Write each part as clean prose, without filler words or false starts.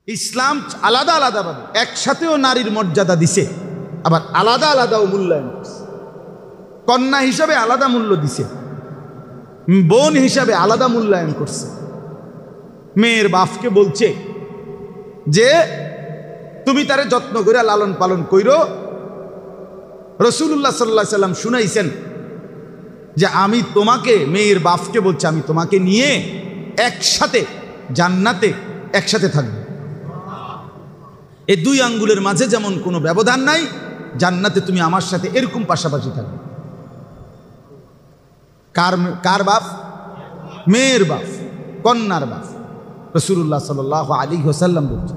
ইসলাম আলাদা আলাদাভাবে একসাথেও নারীর মর্যাদা দিছে, আবার আলাদা আলাদাও মূল্যায়ন করছে। কন্যা হিসাবে আলাদা মূল্য দিছে, বোন হিসাবে আলাদা মূল্যায়ন করছে। মেয়ের বাপকে বলছে যে তুমি তারে যত্ন করে লালন পালন কইরো। রাসূলুল্লাহ সাল্লাল্লাহু আলাইহি সাল্লাম শুনাইছেন যে আমি তোমাকে, মেয়ের বাপকে বলছে, আমি তোমাকে নিয়ে একসাথে জান্নাতে একসাথে থাকবো। এই দুই আঙ্গুলের মাঝে যেমন কোনো ব্যবধান নাই, জান্নাতে তুমি আমার সাথে এরকম পাশাপাশি থাকবে। কার বাপ? মেয়ের বাপ, কন্যার বাপ। রাসূলুল্লাহ সাল্লাল্লাহু আলাইহি ওয়াসাল্লাম বলছে,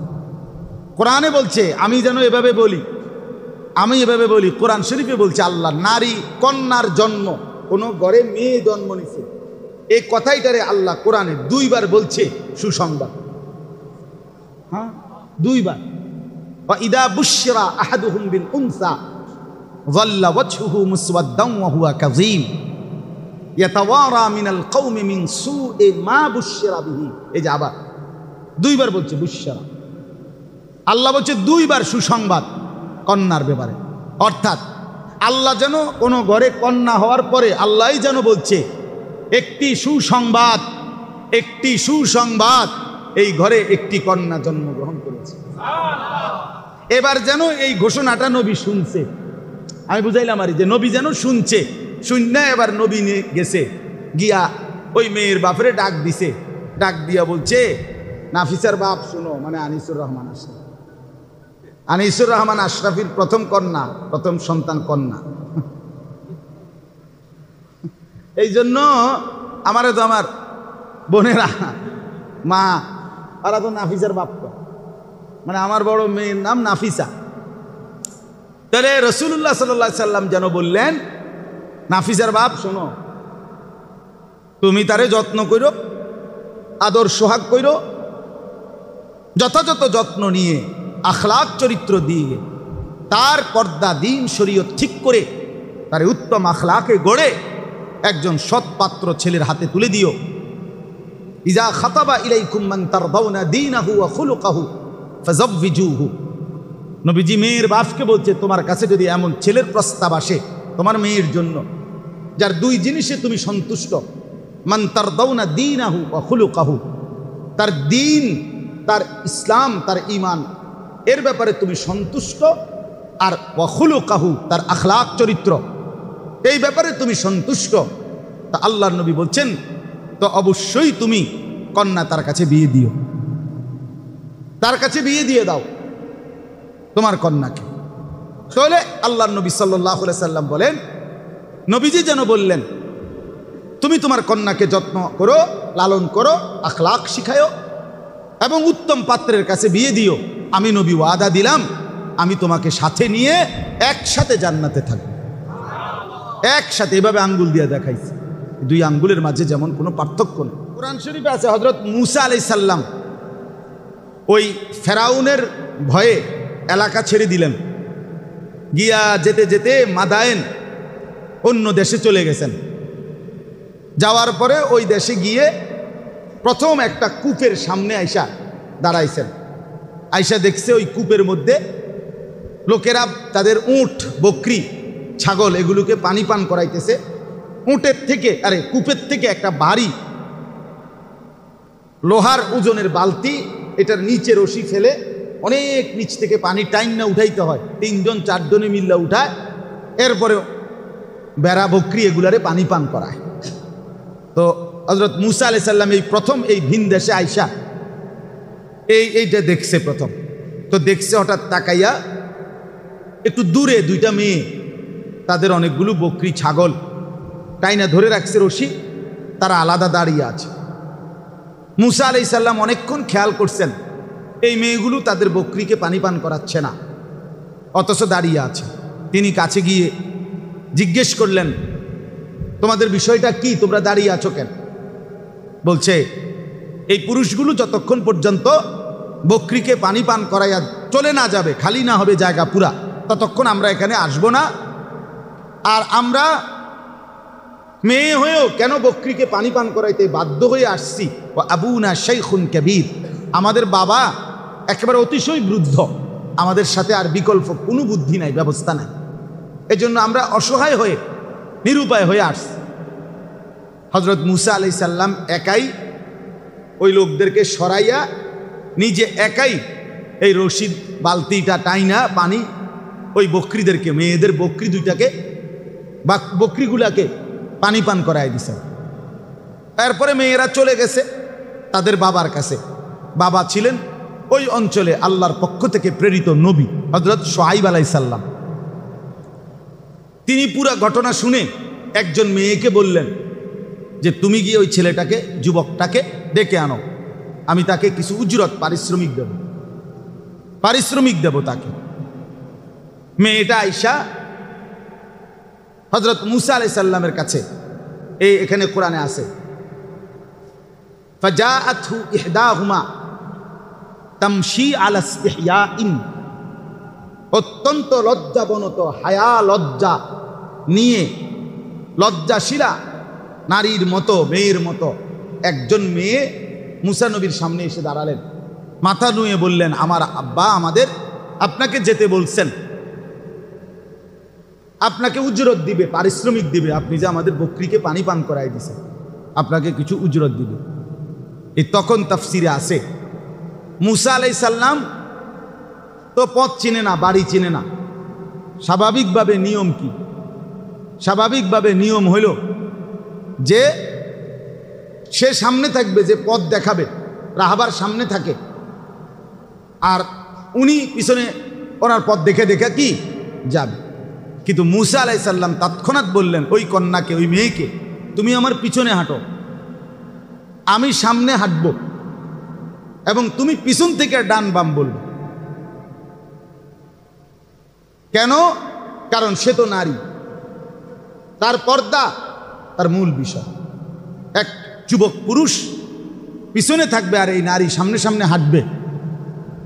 কোরআনে বলছে আমি যেন এভাবে বলি, আমি এভাবে বলি। কোরআন শরীফে বলছে আল্লাহ নারী কন্যার জন্ম, কোন ঘরে মেয়ে জন্ম নিছে, এই কথাইটারে আল্লাহ কোরআনে দুইবার বলছে সুসংবাদ। হ্যাঁ, দুইবার। وَإِذَا بُشِّرَ أَحَدُهُمْ بِالْأُنثَى ظَلَّ وَجْهُهُ مُسْوَدًّا وَهُوَ كَظِيمٌ يَتَوَارَى مِنَ الْقَوْمِ مِنْ سُوءِ مَا بُشِّرَ بِهِ। এই যে আবার দুইবার বলছে বুশরা। আল্লাহ বলছে দুইবার সুসংবাদ কন্যার ব্যাপারে। অর্থাৎ আল্লাহ যেন কোনো ঘরে কন্যা হওয়ার পরে আল্লাহই যেন বলছে একটি সুসংবাদ, একটি সুসংবাদ, এই ঘরে একটি কন্যা জন্মগ্রহণ করেছে। এবার যেন এই ঘোষণাটা নবী শুনছে। আমি বুঝাইলাম আর যে নবী যেন শুনছে, শুননা এবার নবী নিয়ে গেছে, গিয়া ওই মেয়ের বাপরে ডাক দিছে। ডাক দিয়া বলছে নাফিসার বাপ শুনো, মানে আনিসুর রহমান আশরাফি। আনিসুর রহমান আশরাফির প্রথম কন্যা, প্রথম সন্তান কন্যা। এই জন্য আমারও তো আমার বোনেরা মা ওরা তো নাফিসার বাপ, মানে আমার বড় মেয়ের নাম নাফিসা। তাহলে রাসূলুল্লাহ সাল্লাল্লাহু আলাইহি সাল্লাম যেন বললেন নাফিসার বাপ শোনো, তুমি তারে যত্ন করো, আদর সোহাগ করো, যথাযথ যত্ন নিয়ে আখলাক চরিত্র দিয়ে তার পর্দা দিন শরীয়ত ঠিক করে তার উত্তম আখলাকে গড়ে একজন সৎপাত্র ছেলের হাতে তুলে দিও। ইজা খাতাবা ইলাইকুম মান তারদাউনা দীনাহু ওয়া খুলুকাহু ফাযাওবিজুহু। নবীজি মেয়ের বাপকে বলছে তোমার কাছে যদি এমন ছেলের প্রস্তাব আসে তোমার মেয়ের জন্য, যার দুই জিনিসে তুমি সন্তুষ্ট, মান তারদাউনা দীনাহু ওয়া খুলুকাহু, তার দিন, তার ইসলাম, তার ঈমান, এর ব্যাপারে তুমি সন্তুষ্ট, আর ওয়া খুলুকাহু, তার আখলাক চরিত্র, এই ব্যাপারে তুমি সন্তুষ্ট, তা আল্লাহর নবী বলছেন তো অবশ্যই তুমি কন্যা তার কাছে বিয়ে দিও, তার কাছে বিয়ে দিয়ে দাও তোমার কন্যাকে। তাহলে আল্লাহর নবী সাল্লাল্লাহু আলাইহি সাল্লাম বলেন, নবীজি যেন বললেন তুমি তোমার কন্যাকে যত্ন করো, লালন করো, আখলাক শিখায়ো এবং উত্তম পাত্রের কাছে বিয়ে দিও। আমি নবী ওয়াদা দিলাম আমি তোমাকে সাথে নিয়ে একসাথে জান্নাতে থাকবো, একসাথে। এভাবে আঙ্গুল দিয়ে দেখাইছে, দুই আঙ্গুলের মাঝে যেমন কোনো পার্থক্য নেই। কোরআন শরীফে আছে হযরত মূসা আলাইহিস সালাম ওই ফেরাউনের ভয়ে এলাকা ছেড়ে দিলেন, গিয়া যেতে যেতে মাদায়েন অন্য দেশে চলে গেছেন। যাওয়ার পরে ওই দেশে গিয়ে প্রথম একটা কূপের সামনে আইসা দাঁড়াইছেন। আইসা দেখছে ওই কূপের মধ্যে লোকেরা তাদের উট, বকরি, ছাগল এগুলোকে পানি পান করাইতেছে। উটের থেকে, কূপের থেকে একটা ভারী লোহার ওজনের বালতি, এটার নিচে রশি ফেলে অনেক নিচ থেকে পানি টাইম না উঠাইতে হয়, 3 জন 4 জনে মিল্লা উঠায়, এরপরে বেড়া বকরি এগুলারে পানি পান করায়। তো হযরত মূসা আলাইহিস সালাম এই প্রথম এই ভিন দেশে আইসা এইটা দেখছে প্রথম। তো দেখছে, হঠাৎ তাকাইয়া একটু দূরে দুইটা মেয়ে, তাদের অনেকগুলো বকরি ছাগল টাইনা ধরে রাখছে রশি, তারা আলাদা দাঁড়িয়ে আছে। মূসা আলাইহিস সালাম অনেকক্ষণ খেয়াল করছেন এই মেয়েগুলো তাদের বকরিকে পানি পান করাচ্ছে না, অথচ দাঁড়িয়ে আছে। তিনি কাছে গিয়ে জিজ্ঞেস করলেন তোমাদের বিষয়টা কি, তোমরা দাঁড়িয়ে আছো কেন? বলছে এই পুরুষগুলো যতক্ষণ পর্যন্ত বকরিকে পানি পান করাইয়া চলে না যাবে, খালি না হবে জায়গা পুরা, ততক্ষণ আমরা এখানে আসবো না। আর আমরা মেয়ে হয়েও কেন বকরিকে পানি পান করাইতে বাধ্য হয়ে আসছি, ও আবুনা শাইখুন কাবীর, আমাদের বাবা একেবারে অতিশয় বৃদ্ধ, আমাদের সাথে আর বিকল্প কোনো বুদ্ধি নাই, ব্যবস্থা নাই। এজন্য আমরা অসহায় হয়ে নিরুপায় হয়ে আসছি। হযরত মূসা আলাইহিস সালাম একাই ওই লোকদেরকে সরাইয়া নিজে একাই এই রশিদ বালতিটা টাইনা পানি ওই বকরিদেরকে, মেয়েদের বকরি দুইটাকে বা বকরিগুলাকে পানি পান করায় দিছে। এরপরে মেয়েরা চলে গেছে তাদের বাবার কাছে। বাবা ছিলেন ওই অঞ্চলে আল্লাহর পক্ষ থেকে প্রেরিত নবী হযরত শুআয়ব আলাইহিস সালাম। তিনি পুরো ঘটনা শুনে একজন মেয়েকে বললেন যে তুমি গিয়ে ওই ছেলেটাকে, যুবকটাকে ডেকে আনো, আমি তাকে কিছু উজরত পারিশ্রমিক দেব তাকে। মেয়েটা আয়েশা হযরত মূসা আলাইহিস সালামের কাছে, এখানে কোরআনে আছে, ফাজাআতহু ইহদাহুমা তামশি আলা ইসতিহয়াইন, অত্যন্ত লজ্জাবনত, হায়া লজ্জা নিয়ে লজ্জাশীলা নারীর মতো, মেয়ের মতো একজন মেয়ে মূসা নবীর সামনে এসে দাঁড়ালেন। মাথা নুয়ে বললেন, আমার আব্বা আমাদের আপনাকে যেতে বলছেন, আপনাকে উজরত দিবে, পারিশ্রমিক দিবে, আপনি যে আমাদের বকরিকে পানি পান করাই দিছেন, আপনাকে কিছু উজরত দিবে। এই তখন তাফসিরে আছে মূসা আলাইহিস সালাম তো পথ চিনে না, বাড়ি চিনে না। স্বাভাবিকভাবে নিয়ম কি? স্বাভাবিকভাবে নিয়ম হইল যে সে সামনে থাকবে, যে পথ দেখাবে, রাহাবার সামনে থাকে, আর উনি পিছনে ওনার পথ দেখে দেখে কি যাবে। কিন্তু মূসা আলাইহিস সালাম তৎক্ষণাৎ বললেন ওই কন্যাকে, ওই মেয়েকে, তুমি আমার পিছনে হাঁটো, আমি সামনে হাঁটব, এবং তুমি পিছন থেকে ডান বাম বলবে। কেন? কারণ সে তো নারী, তার পর্দা তার মূল বিষয়। এক যুবক পুরুষ পিছনে থাকবে আর এই নারী সামনে সামনে হাঁটবে,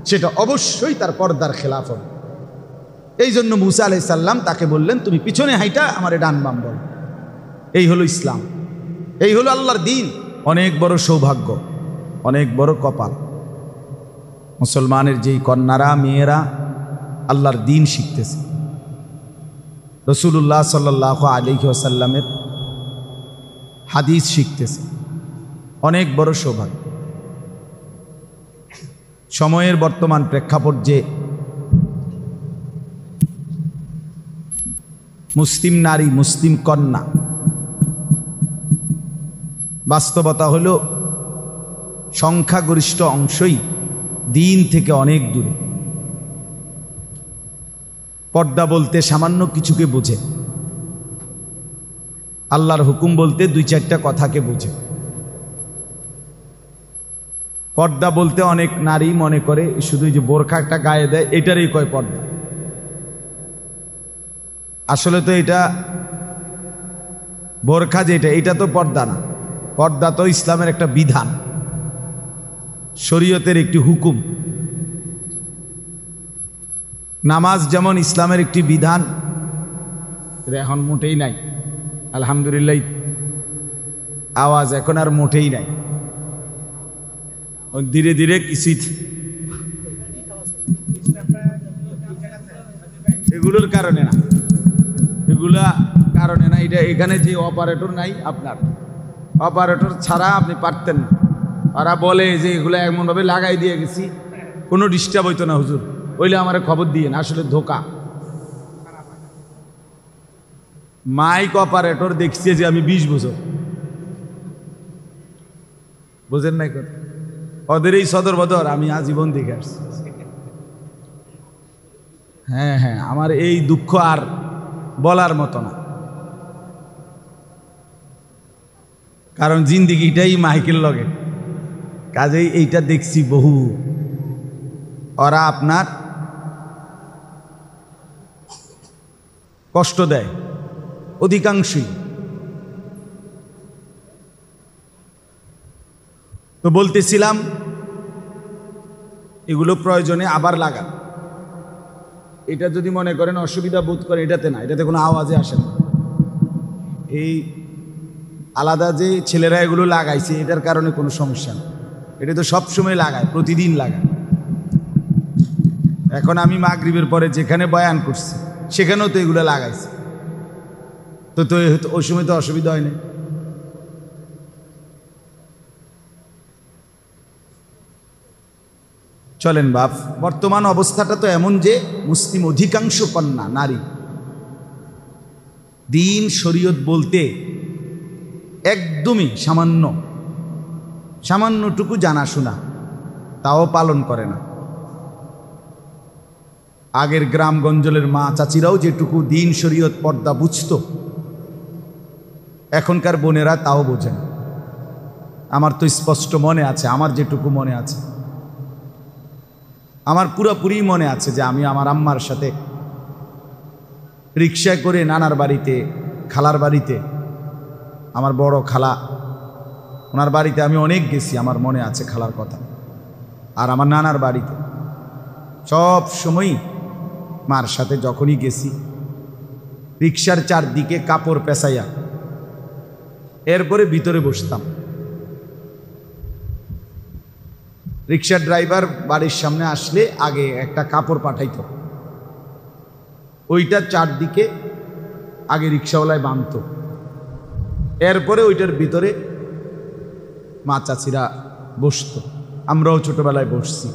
সেটা অবশ্যই তার পর্দার খেলাফ হবে। এই জন্য মূসা আলাইহিস সালাম তাকে বললেন তুমি পিছনে হাইটা আমারে ডান বাম বল। এই হলো ইসলাম, এই হলো আল্লাহর দ্বীন। অনেক বড় সৌভাগ্য, অনেক বড় কপাল মুসলমানের, যেই কন্যারা, মেয়েরা আল্লাহর দ্বীন শিখতেছে, রাসূলুল্লাহ সাল্লাল্লাহু আলাইহি ওয়াসাল্লামের হাদিস শিখতেছে, অনেক বড় সৌভাগ্য। সময়ের বর্তমান প্রেক্ষাপট যে মুসলিম নারী, মুসলিম কন্যা, বাস্তবতা হলো সংখ্যাগরিষ্ঠ অংশই দিন থেকে অনেক দূরে। পর্দা বলতে সামান্য কিছুকে বোঝে, আল্লাহর হুকুম বলতে দুই চারটা কথাকে বোঝে। পর্দা বলতে অনেক নারী মনে করে শুধু যে বোরখা একটা গায়ে দেয় এটারই কয় পর্দা। আসলে তো এটা বোরখা যেটা, এটা তো পর্দা না। পর্দা তো ইসলামের একটা বিধান, শরীয়তের একটি হুকুম। নামাজ যেমন ইসলামের একটি বিধান, এখন মোটেই নাই, আলহামদুলিল্লাহ। আওয়াজ এখন আর মোটেই নাই, ধীরে ধীরে কিছুই, এগুলোর কারণে না, এগুলা কারণে না। এটা এখানে যে অপারেটর নাই, আপনার অপারেটর ছাড়া আপনি পারতেন না। ওরা বলে যে এগুলো এমনভাবে লাগাই দিয়ে গেছি, কোনো ডিস্টার্ব হইতো না হুজুর, ওইলে আমার খবর দিয়ে না, আসলে ধোকা। মাইক অপারেটর দেখছি যে আমি 20 বছর, বুঝেন নাই কথা, ওদের এই সদর বদর আমি আজীবন দেখে আসছি। হ্যাঁ হ্যাঁ, আমার এই দুঃখ আর বলার মতো না, কারণ জিন্দিগিটাই মাইকেল লগে, কাজেই এইটা দেখছি বহু। ওরা আপনার কষ্ট দেয় অধিকাংশই। তো বলতেছিলাম এগুলো প্রয়োজনে আবার লাগান। এটা যদি মনে করেন অসুবিধা বোধ করে, এটাতে না, এটাতে কোনো আওয়াজে আসে না। এই আলাদা যে ছেলেরা এগুলো লাগাইছে এটার কারণে কোনো সমস্যা না, এটা তো সবসময় লাগায়, প্রতিদিন লাগায়। এখন আমি মাগরিবের পরে যেখানে বয়ান করছি সেখানেও তো এগুলো লাগাইছে, তো তো ওই সময় তো অসুবিধা হয় না। চলেন বাপ, বর্তমান অবস্থাটা তো এমন যে মুসলিম অধিকাংশ কন্যা নারী দিন শরীয়ত বলতে একদমই সামান্যটুকু জানাশোনা তাও পালন করে না। আগের গ্রামগঞ্জলের মা চাচিরাও যেটুকু দিন শরীয়ত পর্দা বুঝত, এখনকার বোনেরা তাও বোঝেন। আমার তো স্পষ্ট মনে আছে, আমার যেটুকু মনে আছে, আমার পুরোপুরি মনে আছে যে আমি আমার আম্মার সাথে রিকশায় করে নানার বাড়িতে, খালার বাড়িতে, আমার বড় খালা ওনার বাড়িতে আমি অনেক গেছি, আমার মনে আছে খালার কথা। আর আমার নানার বাড়িতে সব সময়ই মার সাথে যখনই গেছি রিকশার চারদিকে কাপড় পেঁচাইয়া এরপরে ভিতরে বসতাম। রিকশার ড্রাইভার বাড়ির সামনে আসলে আগে একটা কাপড় পাঠাইত, ওইটার চারদিকে আগে রিকশাওয়ালায় বাঁধত, এরপরে ওইটার ভিতরে মা চাচিরা বসত। আমরাও ছোটবেলায় বসছি।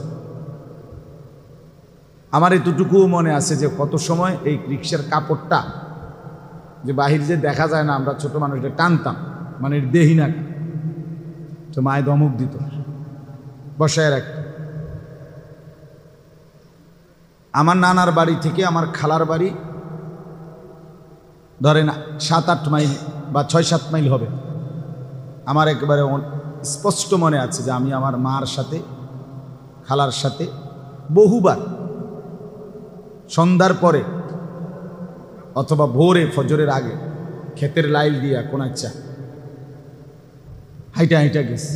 আমার এতটুকুও মনে আছে যে কত সময় এই রিকশার কাপড়টা যে বাহির যে দেখা যায় না, আমরা ছোট মানুষটা টানতাম, মানে দেহি না, তো মায়ের ধমক দিত, বসায় রাখত। আমার নানার বাড়ি থেকে আমার খালার বাড়ি ধরেন 7-8 মাইল বা 6-7 মাইল হবে। আমার একেবারে স্পষ্ট মনে আছে যে আমি আমার মার সাথে খালার সাথে বহুবার সন্ধ্যার পরে অথবা ভোরে ফজরের আগে ক্ষেতের লাইল দিয়া কোনাচ্চা হাইটা হাইটা গেছে।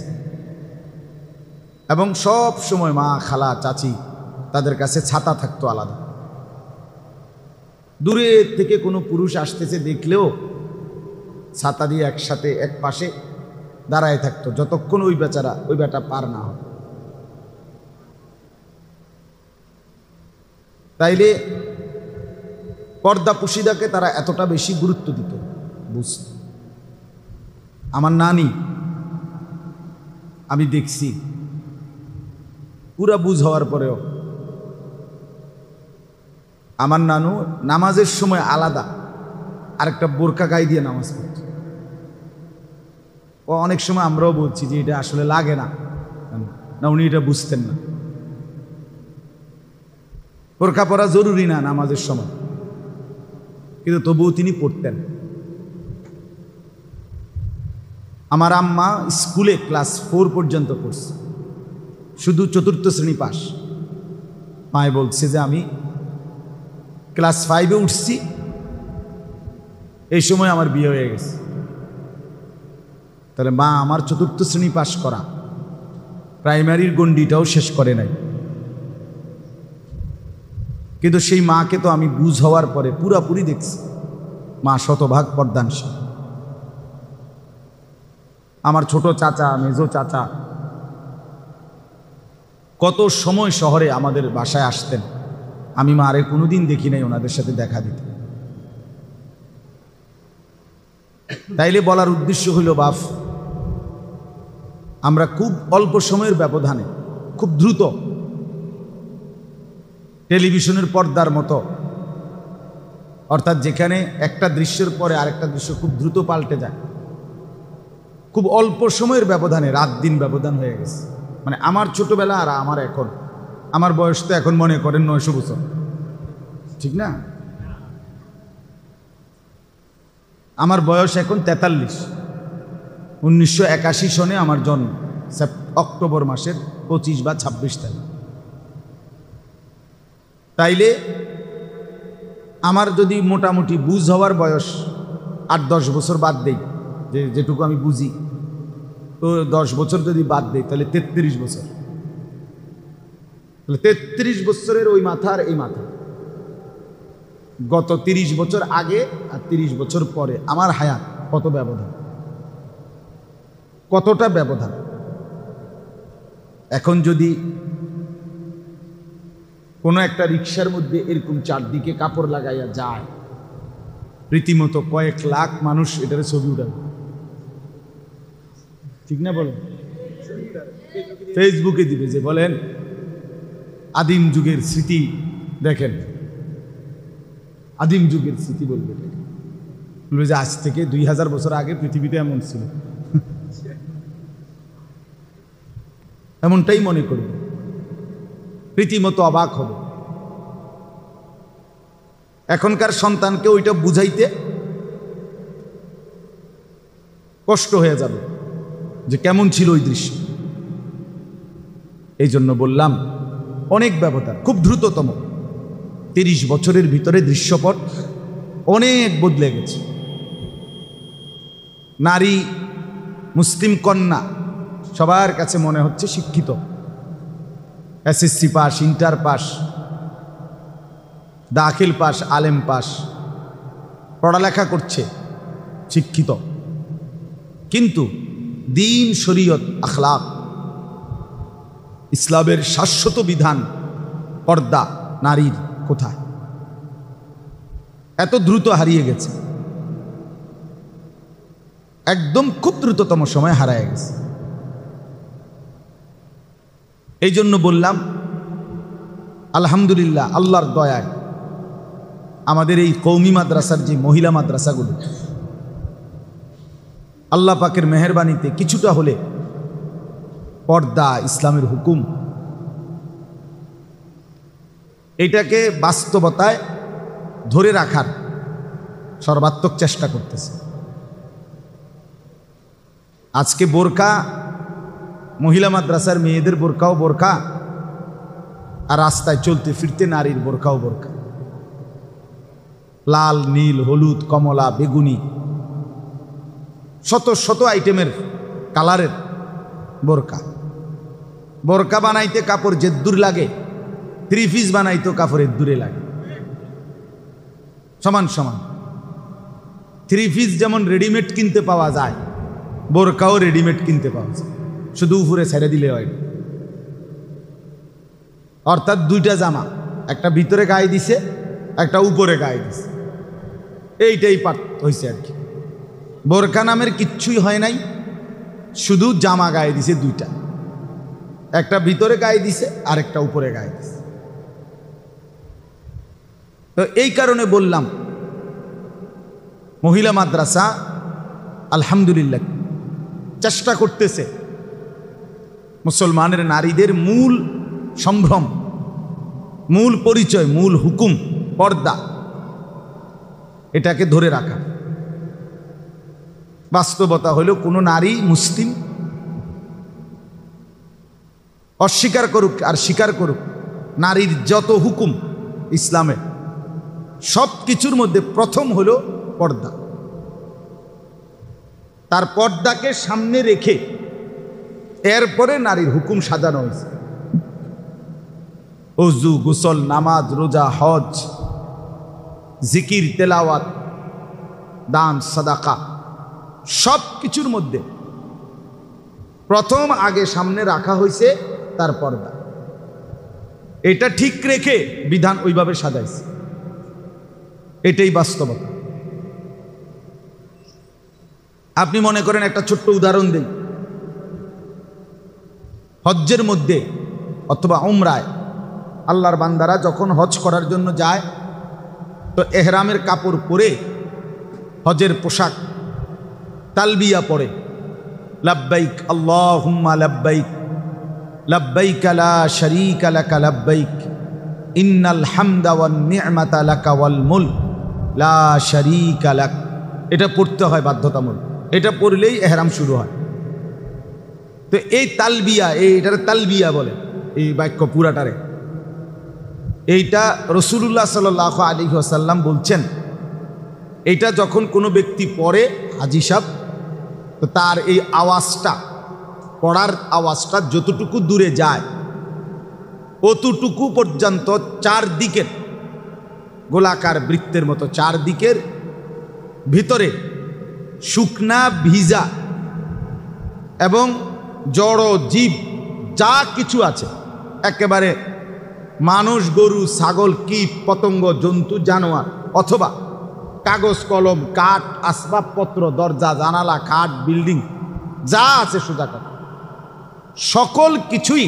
এবং সব সময় মা, খালা, চাচি তাদের কাছে ছাতা থাকতো আলাদা। দূরে থেকে কোনো পুরুষ আসতেছে দেখলেও ছাতা দিয়ে একসাথে এক পাশে দাঁড়ায় থাকতো যতক্ষণ ওই বেটা পার না হয়। তাইলে পর্দা পুশিদাকে তারা এতটা বেশি গুরুত্ব দিত, বুঝত। আমার নানি আমি দেখছি পুরা বুঝ হওয়ার পরেও আমার নানু নামাজের সময় আলাদা আরেকটা বোরকা গায়ে দিয়ে নামাজ পড়ত। ও অনেক সময় আমরাও বলছি যে এটা আসলে লাগে না, না উনি এটা বুঝতেন না। বোরকা পরা জরুরি না নামাজের সময়, কিন্তু তবুও তিনি পড়তেন। আমার আম্মা স্কুলে ক্লাস 4 পর্যন্ত পড়ছে, শুধু 4র্থ শ্রেণী পাস। মায়ে বলছে যে আমি ক্লাস 5-এ উঠছি, এই সময় আমার বিয়ে হয়ে গেছে। তাহলে মা আমার 4র্থ শ্রেণী পাস করা, প্রাইমারির গণ্ডিটাও শেষ করে নাই। কিন্তু সেই মাকে তো আমি বুঝ হওয়ার পরে পুরাপুরি দেখছি, মা শতভাগ পর্দানশীল। আমার ছোট চাচা, মেজো চাচা কত সময় শহরে আমাদের বাসায় আসতেন, আমি মারে কোনোদিন দেখি নাই ওনাদের সাথে দেখা দিতে। তাইলে বলার উদ্দেশ্য হইল বাপ, আমরা খুব অল্প সময়ের ব্যবধানে খুব দ্রুত টেলিভিশনের পর্দার মতো, অর্থাৎ যেখানে একটা দৃশ্যের পরে আরেকটা দৃশ্য খুব দ্রুত পাল্টে যায়, খুব অল্প সময়ের ব্যবধানে রাত দিন ব্যবধান হয়ে গেছে। মানে আমার ছোটবেলা আর আমার এখন, আমার বয়স তো এখন মনে করেন 900 বছর, ঠিক না? আমার বয়স এখন 43। 1981 সনে আমার জন্ম, অক্টোবর মাসের 25 বা 26 তারিখ। তাইলে আমার যদি মোটামুটি বুঝ হওয়ার বয়স 8-10 বছর বাদ দেই, যেটুকু আমি বুঝি, তো 10 বছর যদি বাদ দেই তাহলে 33 বছর। তাহলে 33 বছরের ওই মাথা আর এই মাথা, গত 30 বছর আগে আর 30 বছর পরে আমার হায়াত কত ব্যবধান, কতটা ব্যবধান। এখন যদি কোনো একটা রিক্সার মধ্যে এরকম চারদিকে কাপড় লাগাইয়া যায়, রীতিমতো কয়েক লাখ মানুষ এটার ছবি উঠাবে, ঠিক না বলেন? ফেসবুকে দিবে যে বলেন আদিম যুগের স্মৃতি দেখেন, আদিম যুগের স্মৃতি বলবে যে আজ থেকে 2000 বছর আগে পৃথিবীতে এমন ছিল, এমনটাই মনে করবে, রীতিমতো অবাক হবে। এখনকার সন্তানকে ওইটা বুঝাইতে কষ্ট হয়ে যাবে যে কেমন ছিল ওই দৃশ্য। এই জন্য বললাম অনেক ব্যবধান, খুব দ্রুততম 30 বছরের ভিতরে দৃশ্যপট অনেক বদলে গেছে। নারী মুসলিম কন্যা সবার কাছে মনে হচ্ছে শিক্ষিত, এসএসসি পাস, ইন্টার পাস, দাখিল পাস, আলেম পাস, পড়ালেখা করছে, শিক্ষিত, কিন্তু দিন, শরীয়ত, আখলাক, ইসলামের শাশ্বত বিধান, পর্দা নারীর কোথায়? এত দ্রুত হারিয়ে গেছে, একদম খুব দ্রুততম সময় হারিয়ে গেছে। এই জন্য বললাম আলহামদুলিল্লাহ, আল্লাহর দয়ায় আমাদের এই কওমি মাদ্রাসার যে মহিলা মাদ্রাসাগুলো, আল্লাহ পাকের মেহেরবানিতে কিছুটা হলে পর্দা, ইসলামের হুকুম, এটাকে বাস্তবতায় ধরে রাখার সর্বাত্মক চেষ্টা করতেছে। আজকে বোরকা, মহিলা মাদ্রাসার মেয়েদের বোরকাও বোরকা, আর রাস্তায় চলতে ফিরতে নারীর বোরকাও বোরকা, লাল, নীল, হলুদ, কমলা, বেগুনি, শত শত আইটেমের কালারের বোরকা। বোরকা বানাইতে কাপড় যেদ্দুর লাগে, 3 পিস বানাইতেও কাপড়ের দূরে লাগে, সমান সমান। 3 পিস যেমন রেডিমেড কিনতে পাওয়া যায়, বোরকাও রেডিমেড কিনতে পাওয়া যায়, শুধু উপরে ছেড়ে দিলে হয়। অর্থাৎ 2টা জামা, একটা ভিতরে গায়ে দিছে, একটা উপরে গায়ে দিছে, এইটাই হয়েছে আর কি। বোরকা নামের কিচ্ছুই হয় নাই, শুধু জামা গায়ে দিছে 2টা, একটা ভিতরে গায়ে দিছে আর একটা উপরে গায়ে দিছে। তো এই কারণে বললাম মহিলা মাদ্রাসা আলহামদুলিল্লাহ চেষ্টা করতেছে মুসলমানের নারীদের মূল সম্ভ্রম, মূল পরিচয়, মূল হুকুম, পর্দা, এটাকে ধরে রাখা। বাস্তবতা হলো কোনো নারী মুসলিম অস্বীকার করুক আর স্বীকার করুক, নারীর যত হুকুম ইসলামে, সব কিছুর মধ্যে প্রথম হলো পর্দা। তার পর্দাকে সামনে রেখে এরপরে নারীর হুকুম সাজানো হয়েছে। ওযু, গোসল, নামাজ, রোজা, হজ, জিকির, তেলাওয়াত, দান, সাদাকা, সব কিছুর মধ্যে প্রথম আগে সামনে রাখা হয়েছে তার পর্দা। এটা ঠিক রেখে বিধান ওইভাবে সাজাইছে, এটাই বাস্তবতা। আপনি মনে করেন, একটা ছোট্ট উদাহরণ দেই, হজ্জের মধ্যে অথবা উমরায় আল্লাহর বান্দারা যখন হজ করার জন্য যায়, তো এহরামের কাপড় পরে, হজের পোশাক, তালবিয়া পরে, লাব্বাইক আল্লাহুম্মা লাব্বাইক, লাব্বাইক লা শারীকা লাকা লাব্বাইক, ইন্নাল হামদা ওয়ান নি'মাতা লাকা ওয়াল মুলক লা শারীকা লাক, এটা পড়তে হয় বাধ্যতামূলক। এটা পড়লেই এহরাম শুরু হয়। তো এই তালবিয়া, এইটার তালবিয়া বলে, এই বাক্য পুরাটারে, এইটা রাসূলুল্লাহ সাল্লাল্লাহু আলাইহি ওয়াসাল্লাম বলছেন, এইটা যখন কোনো ব্যক্তি পড়ে, হাজী সাহেব, তো তার এই আওয়াজটা, পড়ার আওয়াজটা যতটুকু দূরে যায় অতটুকু পর্যন্ত চারদিকের গোলাকার বৃত্তের মতো চারদিকের ভিতরে শুকনা, ভিজা এবং জড় জীব যা কিছু আছে একেবারে মানুষ, গরু, ছাগল, কীট, পতঙ্গ, জন্তু, জানোয়ার, অথবা কাগজ, কলম, কাঠ, আসবাবপত্র, দরজা, জানালা, খাট, বিল্ডিং যা আছে সোজা কথা, সকল কিছুই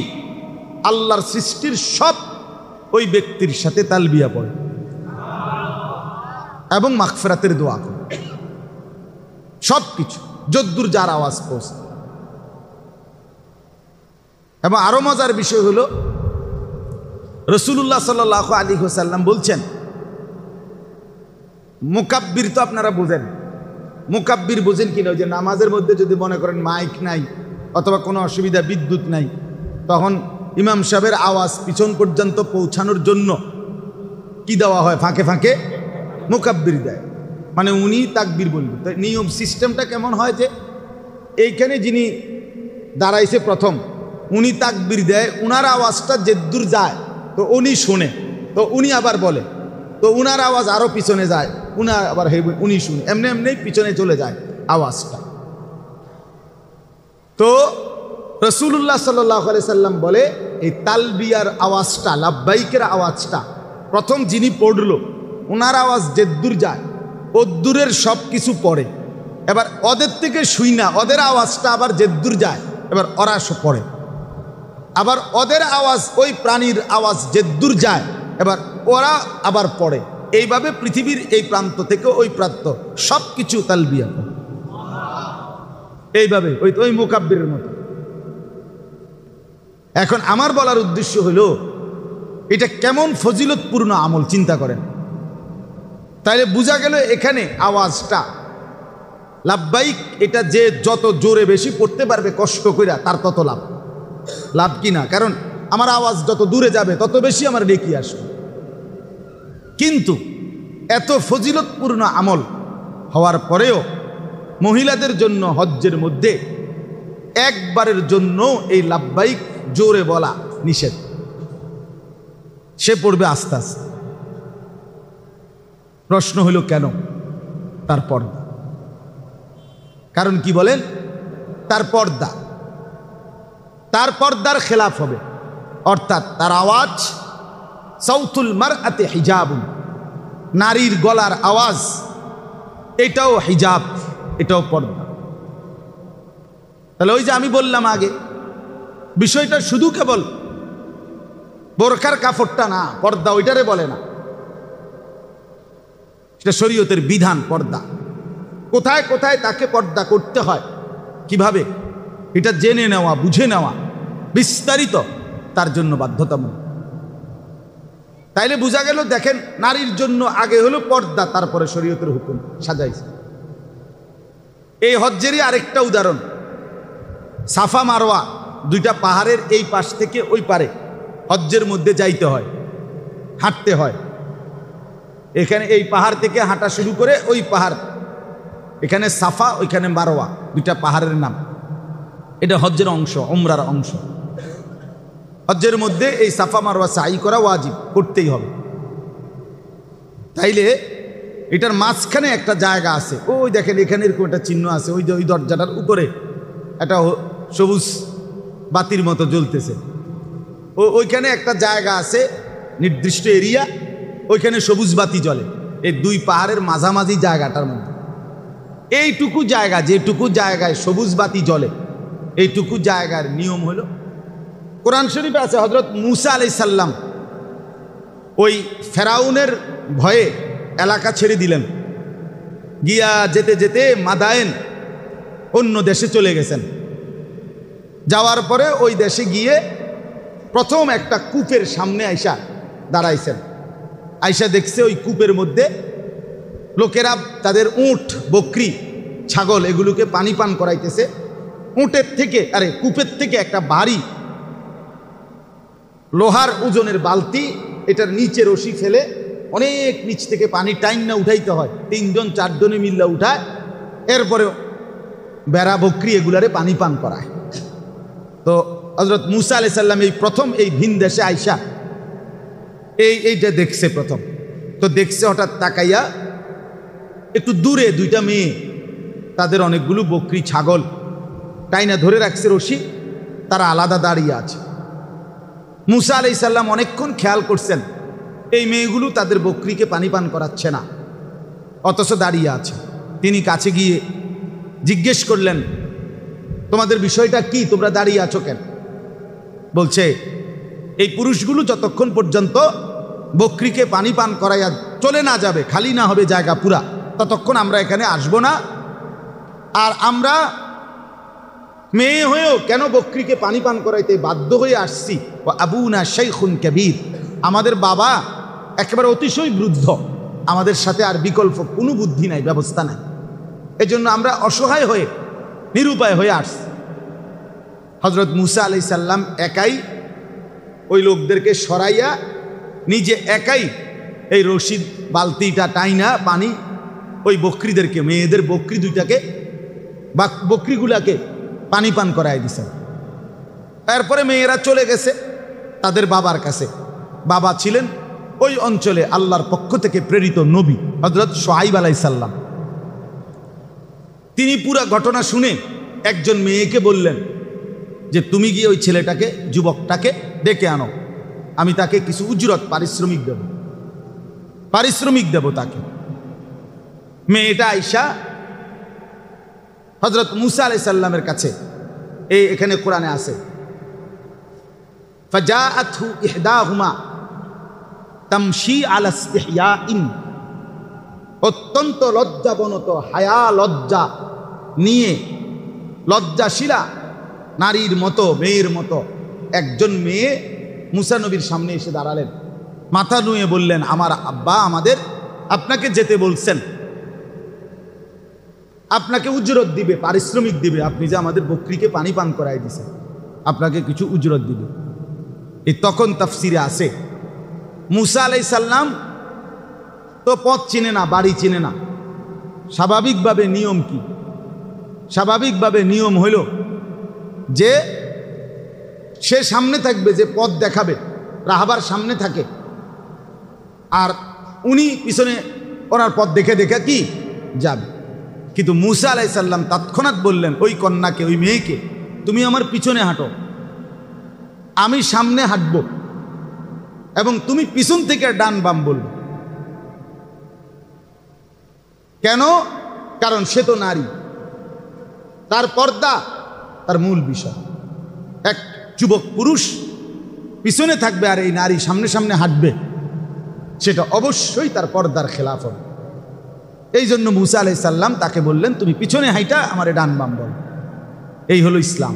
আল্লাহর সৃষ্টির সব ওই ব্যক্তির সাথে তালবিয়া পড়ে এবং মাগফিরাতের দোয়া করে। সব কিছু যদ্দুর যার আওয়াজ পৌঁছে। এবং আরো মজার বিষয় হলো, রাসূলুল্লাহ সাল্লাল্লাহু আলাইহি ওয়াসাল্লাম বলছেন, মুকাব্বির তো আপনারা বুঝেন, মুকাব্বির বুঝেন কিনা? ওই যে নামাজের মধ্যে যদি মনে করেন মাইক নাই অথবা কোনো অসুবিধা, বিদ্যুৎ নাই, তখন ইমাম সাহেবের আওয়াজ পিছন পর্যন্ত পৌঁছানোর জন্য কি দেওয়া হয়? ফাঁকে ফাঁকে মুকাব্বির দেয়, মানে উনি তাকবীর বলবেন। তো নিয়ম সিস্টেমটা কেমন হয় যে এইখানে যিনি দাঁড়াইছে প্রথম, উনি তাকবীর দেয়, উনার আওয়াজটা যেদূর যায় তো উনি শুনে, তো উনি আবার বলে, তো উনার আওয়াজ আরও পিছনে যায়, উনার আবার উনি শুনে, এমনি এমনি পিছনে চলে যায় আওয়াজটা। তো রাসূলুল্লাহ সাল্লাল্লাহু আলাইহি সাল্লাম বলে, এই তালবিয়ার আওয়াজটা, লাব্বাইকের আওয়াজটা প্রথম যিনি পড়ল, ওনার আওয়াজ যেদূর যায় ওদূরের সব কিছু পড়ে। এবার ওদের থেকে শুই না, ওদের আওয়াজটা আবার যেদূর যায় এবার ওরা পড়ে, আবার ওদের আওয়াজ, ওই প্রাণীর আওয়াজ যেদূর যায় এবার ওরা আবার পড়ে। এইভাবে পৃথিবীর এই প্রান্ত থেকে ওই প্রান্ত সব কিছু তালবিয়া পড়ে, এইভাবে ওই মুকাব্বিরের মতো। এখন আমার বলার উদ্দেশ্য হলো, এটা কেমন ফজিলতপূর্ণ আমল চিন্তা করেন। তাইলে বোঝা গেল এখানে আওয়াজটা লাব্বাইক, এটা যে যত জোরে বেশি পড়তে পারবে কষ্ট কইরা তার তত লাভ। লাভ কি না? কারণ আমার আওয়াজ যত দূরে যাবে তত বেশি আমার নেকি আসবে। কিন্তু এত ফজিলতপূর্ণ আমল হওয়ার পরেও মহিলাদের জন্য হজ্জের মধ্যে একবারের জন্য এই লাব্বাইক জোরে বলা নিষেধ। সে পড়বে আস্তে আস্তে। প্রশ্ন হলো কেন? তার পর্দা। কারণ কি বলেন? তার পর্দা, তার পর্দার খেলাফ হবে, অর্থাৎ তার আওয়াজ, সাউতুল মারআতি হিজাবুন, নারীর গলার আওয়াজ, এটাও হিজাব, এটাও পর্দা। তাহলে ওই যে আমি বললাম আগে, বিষয়টা শুধু কেবল বোরখার কাপড়টা না, পর্দা ওইটারে বলে না, এটা শরীয়তের বিধান। পর্দা কোথায় কোথায় তাকে পর্দা করতে হয়, কিভাবে, এটা জেনে নেওয়া, বুঝে নেওয়া বিস্তারিত তার জন্য বাধ্যতামূলক। তাইলে বোঝা গেল, দেখেন, নারীর জন্য আগে হলো পর্দা, তারপরে শরীয়তের হুকুম সাজাইছে। এই হজ্জেরই আরেকটা উদাহরণ, সাফা মারওয়া দুইটা পাহাড়ের এই পাশ থেকে ওই পারে হজ্জের মধ্যে যাইতে হয়, হাঁটতে হয়। এখানে এই পাহাড় থেকে হাঁটা শুরু করে ওই পাহাড়, এখানে সাফা, ওইখানে মারওয়া, দুইটা পাহাড়ের নাম। এটা হজ্জের অংশ, উমরার অংশ। হজ্জের মধ্যে এই সাফা মারওয়া সাই করা ওয়াজিব, করতেই হবে। তাইলে এটার মাঝখানে একটা জায়গা আছে, ওই দেখেন এখানে এরকম একটা চিহ্ন আছে, ওই যে ওই দরজাটার উপরে একটা সবুজ বাতির মতো জ্বলতেছে, ওইখানে একটা জায়গা আছে, নির্দিষ্ট এরিয়া, ওইখানে সবুজ বাতি জ্বলে। এই দুই পাহাড়ের মাঝামাঝি জায়গাটার মধ্যে এইটুকু জায়গা, যেটুকু জায়গায় সবুজ বাতি জ্বলে, এইটুকু জায়গার নিয়ম হলো, কোরআন শরীফে আছে, হযরত মূসা আলাইহিস সালাম ওই ফেরাউনের ভয়ে এলাকা ছেড়ে দিলেন, গিয়া যেতে যেতে মাদায়েন অন্য দেশে চলে গেছেন। যাওয়ার পরে ওই দেশে গিয়ে প্রথম একটা কূপের সামনে আইসা দাঁড়াইছেন। আইসা দেখছে ওই কূপের মধ্যে লোকেরা তাদের উট, বকরি, ছাগল এগুলোকে পানি পান করাইতেছে। উটের থেকে, কূপের থেকে একটা ভারী লোহার ওজনের বালতি, এটার নিচে রশি ফেলে অনেক নিচ থেকে পানি টাইম না উঠাইতে হয়, 3 জন 4 জনে মিল্লা উঠায়, এরপরে বেড়া, বকরি এগুলারে পানি পান করায়। তো হযরত মূসা আলাইহিস সালাম এই প্রথম এই ভিন দেশে আইসা এইটা দেখছে প্রথম। তো দেখছে, হঠাৎ তাকাইয়া একটু দূরে দুইটা মেয়ে, তাদের অনেকগুলো বকরি, ছাগল টাইনা ধরে রাখছে রশি, তারা আলাদা দাঁড়িয়ে আছে। মুসা আলাইহিস সালাম অনেকক্ষণ খেয়াল করছেন এই মেয়েগুলো তাদের বকরিকে পানি পান করাচ্ছে না, অথচ দাঁড়িয়ে আছে। তিনি কাছে গিয়ে জিজ্ঞেস করলেন, তোমাদের বিষয়টা কি, তোমরা দাঁড়িয়ে আছো কেন? বলছে, এই পুরুষগুলো যতক্ষণ পর্যন্ত বকরিকে পানি পান করাইয়া চলে না যাবে, খালি না হবে জায়গা পুরা, ততক্ষণ আমরা এখানে আসবো না। আর আমরা মেয়ে হয়েও কেন বকরিকে পানি পান করাইতে বাধ্য হয়ে আসছি? ও আবুনা শাইখুন কাবীর, আমাদের বাবা একেবারে অতিশয় বৃদ্ধ, আমাদের সাথে আর বিকল্প কোনো বুদ্ধি নাই, ব্যবস্থা নাই, এজন্য আমরা অসহায় হয়ে নিরুপায় হয়ে আসছি। হযরত মুসা আলাইহিস সালাম একাই ওই লোকদেরকে সরাইয়া নিজে একাই এই রশিদ বালতিটা টাইনা পানি ওই বকরিদেরকে, মেয়েদের বকরি দুইটাকে বা বকরিগুলাকে পানি পান করায় দিছেন। এরপরে মেয়েরা চলে গেছে তাদের বাবার কাছে। বাবা ছিলেন ওই অঞ্চলে আল্লাহর পক্ষ থেকে প্রেরিত নবী হযরত শুআয়ব আলাইহিস সালাম। তিনি পুরো ঘটনা শুনে একজন মেয়েকে বললেন যে তুমি গিয়ে ওই ছেলেটাকে, যুবকটাকে ডেকে আনো, আমি তাকে কিছু উজরত পারিশ্রমিক দেব তাকে। মেয়েটা আয়েশা হযরত মুসা আলাইহিস সালামের কাছে, এখানে কোরআনে আছে, ফাজাআতহু ইহদাহুমা তামশি আলা ইসতিহয়াইন, অত্যন্ত লজ্জাবনত, হায়া লজ্জা নিয়ে, লজ্জাশীলা নারীর মতো, মেয়ের মতো একজন মেয়ে মুসা নবীর সামনে এসে দাঁড়ালেন, মাথা নুয়ে বললেন, আমার আব্বা আমাদের আপনাকে যেতে বলছেন, আপনাকে উজরত দিবে, পারিশ্রমিক দিবে, আপনি যে আমাদের বকরিকে পানি পান করাই দিয়েছেন, আপনাকে কিছু উজরত দিবে। এই তখন তাফসিরে আছে মুসা আলাইহিস সালাম তো পথ চিনে না, বাড়ি চিনে না। স্বাভাবিকভাবে নিয়ম কি? স্বাভাবিকভাবে নিয়ম হইল যে সে সামনে থাকবে, যে পথ দেখাবে, রাহাবার সামনে থাকে, আর উনি পিছনে ওনার পথ দেখে দেখে কি যাবে। কিন্তু মুসা আলাইহিস সালাম তৎক্ষণাৎ বললেন ওই কন্যাকে, ওই মেয়েকে, তুমি আমার পিছনে হাঁটো, আমি সামনে হাঁটব, এবং তুমি পিছন থেকে ডান বাম বলবে। কেন? কারণ সে তো নারী, তার পর্দা তার মূল বিষয়। এক যুবক পুরুষ পিছনে থাকবে আর এই নারী সামনে সামনে হাঁটবে, সেটা অবশ্যই তার পর্দার খেলাফ হবে। এই জন্য মুসা আলাইহিস সালাম তাকে বললেন, তুমি পিছনে হাইটা আমারে ডান বাম বল। এই হলো ইসলাম,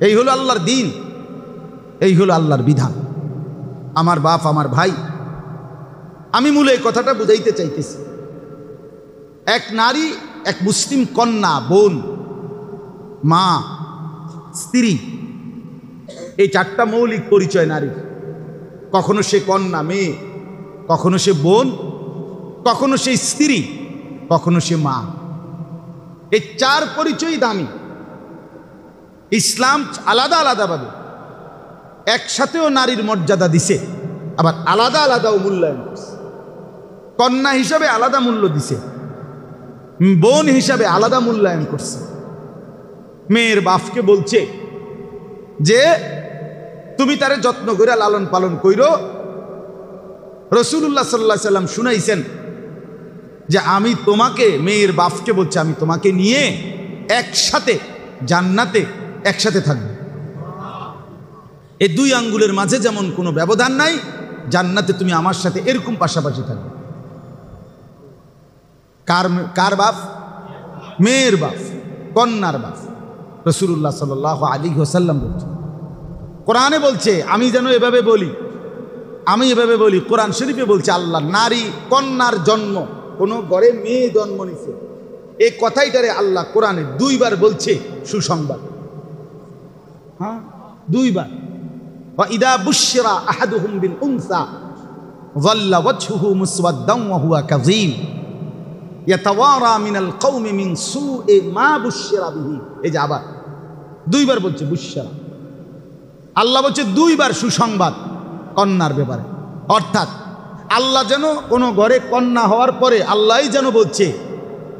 এই হলো আল্লাহর দ্বীন, এই হলো আল্লাহর বিধান। আমার বাপ, আমার ভাই, আমি মূলে এই কথাটা বুঝাইতে চাইতেছি, এক নারী, এক মুসলিম কন্যা, বোন, মা, স্ত্রী, এই চারটা মৌলিক পরিচয় নারীর। কখনো সে কন্যা, মেয়ে, কখনো সে বোন, কখনো সে স্ত্রী, কখনো সে মা। এই চার পরিচয় দামি। ইসলাম আলাদা আলাদাভাবে একসাথেও নারীর মর্যাদা দিছে, আবার আলাদা আলাদাও মূল্যায়ন করছে। কন্যা হিসাবে আলাদা মূল্য দিছে, বোন হিসাবে আলাদা মূল্যায়ন করছে। মেয়ের বাপকে বলছে যে তুমি তারে যত্ন করে লালন পালন কইরো। রাসূলুল্লাহ সাল্লাল্লাহু আলাইহি সাল্লাম শুনাইছেন যে আমি তোমাকে, মেয়ের বাপকে বলছে, আমি তোমাকে নিয়ে একসাথে জান্নাতে একসাথে থাকবো। এই দুই আঙ্গুলের মাঝে যেমন কোনো ব্যবধান নাই, জান্নাতে তুমি আমার সাথে এরকম পাশাপাশি থাকবে। কার বাপ? মেয়ের বাপ, কন্যার বাপ। রাসূলুল্লাহ সাল্লাল্লাহু আলাইহি ওয়াসাল্লাম বলছে, কোরআনে বলছে, আমি যেন এভাবে বলি, আমি এভাবে বলি, কোরআন শরীফে বলছে আল্লাহ, নারী কন্যার জন্ম, কোনো ঘরে মেয়ে জন্ম নিছে, এই কথাইটারে আল্লাহ কোরআনে দুইবার বলছে সুসংবাদ। হ্যাঁ, দুইবার। وَإِذَا بُشِّرَ أَحَدُهُمْ بِالْأُنثَى ظَلَّ وَجْهُهُ مُسْوَدًّا وَهُوَ كَظِيمٌ يَتَوَارَى مِنَ الْقَوْمِ مِنْ سُوءِ مَا بُشِّرَ بِهِ। এই যে আবার দুইবার বলছে বুশরা। আল্লাহ বলছে দুইবার সুসংবাদ কন্যার ব্যাপারে। অর্থাৎ আল্লাহ যেন কোনো ঘরে কন্যা হওয়ার পরে আল্লাহই যেন বলছে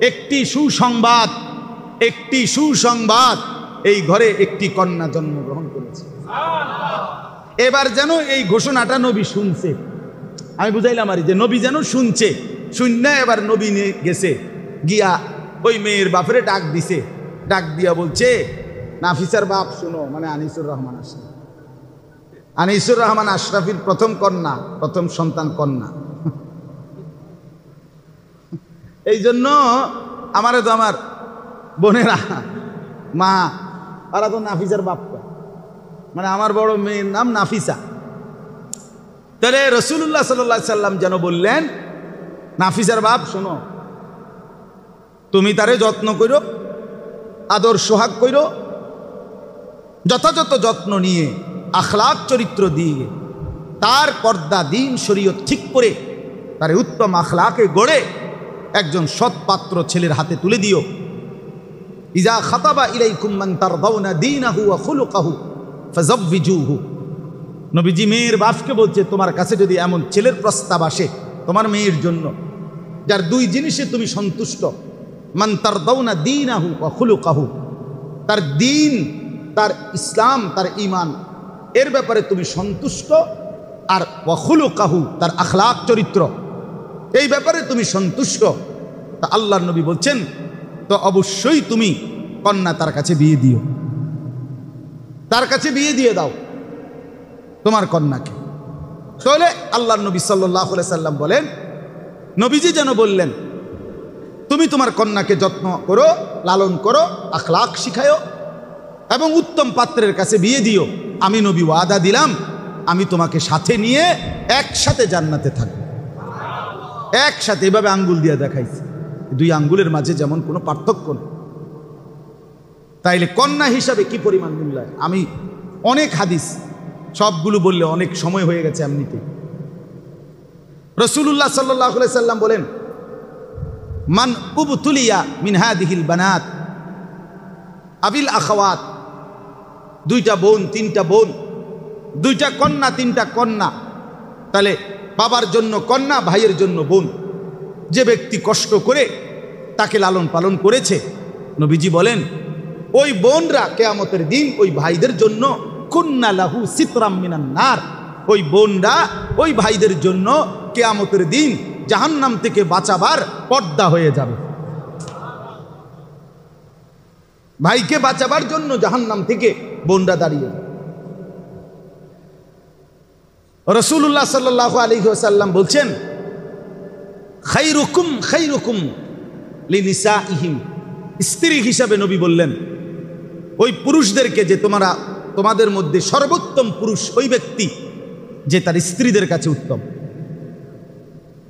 একটি সুসংবাদ, একটি সুসংবাদ, এই ঘরে একটি কন্যা জন্মগ্রহণ করেছে। এবার যেন এই ঘোষণাটা নবী শুনছে, আমি বুঝাইলাম আর যে নবী যেন শুনছে, শূন্য এবার নবী নিয়ে গেছে, গিয়া ওই মেয়ের বাপরে ডাক দিছে, ডাক দিয়া বলছে, নাফিসার বাপ শুনো, মানে আনিসুর রহমান আশরাফ, আনিসুর রহমান আশরাফির প্রথম কন্যা, প্রথম সন্তান কন্যা। এই জন্য আমারও তো আমার বোনেরা মা ওরা তো নাফিসার বাপ, মানে আমার বড় মেয়ের নাম নাফিসা। তাহলে রাসূলুল্লাহ সাল্লাল্লাহু আলাইহি সাল্লাম যেন বললেন, নাফিসার বাপ শোনো, তুমি তারে যত্ন করো, আদর সোহাগ করো, যথাযথ যত্ন নিয়ে আখলাক চরিত্র দিয়ে তার পর্দা দিন শরীয়ত ঠিক করে তার উত্তম আখলাকে গড়ে একজন সৎপাত্র ছেলের হাতে তুলে দিও। ইজা খাতাবা ইলাইকুম মান তারদাউনা দীনাহু ওয়া খুলুকাহু ফাযাওবিজুহু। নবীজি মেয়ের বাপকে বলছে, তোমার কাছে যদি এমন ছেলের প্রস্তাব আসে তোমার মেয়ের জন্য, যার দুই জিনিসে তুমি সন্তুষ্ট, মান তারদাউনা দীনাহু ওয়া খুলুকাহু, তার দিন, তার ইসলাম, তার ঈমান এর ব্যাপারে তুমি সন্তুষ্ট, আর ওয়া খুলুকাহু তার আখলাক চরিত্র এই ব্যাপারে তুমি সন্তুষ্ট, তা আল্লাহর নবী বলছেন তো অবশ্যই তুমি কন্যা তার কাছে বিয়ে দিও, তার কাছে বিয়ে দিয়ে দাও তোমার কন্যাকে। তাহলে আল্লাহর নবী সাল্লাল্লাহু আলাইহি সাল্লাম বলেন, নবীজি যেন বললেন, তুমি তোমার কন্যাকে যত্ন করো, লালন করো, আখলাক শিখায়ো এবং উত্তম পাত্রের কাছে বিয়ে দিও। আমি নবী ওয়াদা দিলাম, আমি তোমাকে সাথে নিয়ে একসাথে জান্নাতে থাকবো। একসাথে, এভাবে আঙ্গুল দিয়ে দেখাইছে, দুই আঙ্গুলের মাঝে যেমন কোনো পার্থক্য নেই। তাইলে কন্যা হিসাবে কি পরিমাণ মূল্যায়, আমি অনেক হাদিস, সবগুলো বললে অনেক সময় হয়ে গেছে এমনিতে। রাসূলুল্লাহ সাল্লাল্লাহু আলাইহি সাল্লাম বলেন, মান উবতুলিয়া মিন হাদিহিল বানাত আবিল আখাওয়াত, দুইটা বোন, তিনটা বোন, দুইটা কন্যা, তিনটা কন্যা, তাহলে বাবার জন্য কন্যা, ভাইয়ের জন্য বোন, যে ব্যক্তি কষ্ট করে তাকে লালন পালন করেছে, নবীজি বলেন ওই বোনরা কিয়ামতের দিন ওই ভাইদের জন্য কুন্না লাহু সিতরাম মিনান নার, ওই বোনরা ওই ভাইদের জন্য কিয়ামতের দিন জাহান্নাম থেকে বাঁচাবার পর্দা হয়ে যাবে। ভাইকে বাঁচাবার জন্য জাহান্নাম থেকে বোনরা দাঁড়িয়ে। রাসূলুল্লাহ সাল্লাল্লাহু আলাইহি ওয়াসাল্লাম বলছেন, খায়রুকুম খায়রুকুম লিনিসাইহিম, স্ত্রী হিসাবে নবী বললেন ওই পুরুষদেরকে যে তোমাদের মধ্যে সর্বোত্তম পুরুষ ওই ব্যক্তি যে তার স্ত্রীদের কাছে উত্তম।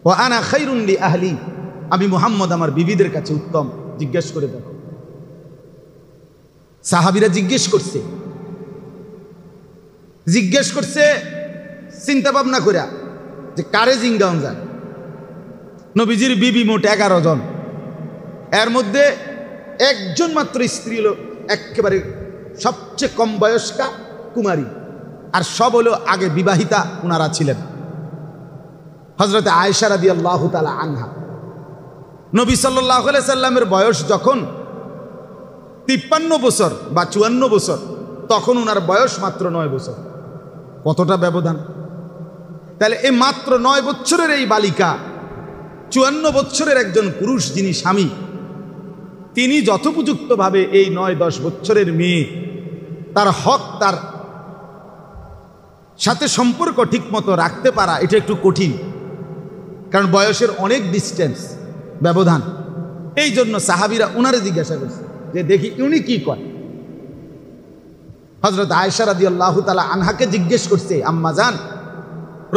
ওয়া আনা খায়রুন লি আহলি, আমি মুহাম্মদ আমার বিবিদের কাছে উত্তম। জিজ্ঞেস করে দেখো, সাহাবীরা জিজ্ঞেস করছে চিন্তা ভাবনা করে যে কারে জিঙ্গাউন যায়। নবীজির বিবি মোট 11 জন, এর মধ্যে একজন মাত্র স্ত্রী হলো একেবারে সবচেয়ে কম বয়স্কা কুমারী, আর সব হলো আগে বিবাহিতা ওনারা ছিলেন। হযরত আয়েশা রাদিয়াল্লাহু তাআলা আনহা, নবী সাল্লাল্লাহু আলাইহি সাল্লামের বয়স যখন 53 বছর বা 54 বছর, তখন ওনার বয়স মাত্র 9 বছর। কতটা ব্যবধান! তাহলে এই মাত্র 9 বছরের এই বালিকা 54 বছরের একজন পুরুষ যিনি স্বামী, তিনি যথোপযুক্তভাবে এই 9-10 বছরের মেয়ে তার হক, তার সাথে সম্পর্ক ঠিকমতো রাখতে পারা এটা একটু কঠিন, কারণ বয়সের অনেক ডিস্টেন্স, ব্যবধান। এই জন্য সাহাবীরা ওনারে জিজ্ঞাসা করছে যে দেখি উনি কি করে। হযরত আয়েশা রাদিয়াল্লাহু তাআলা আনহাকে জিজ্ঞেস করছে, আম্মা জান,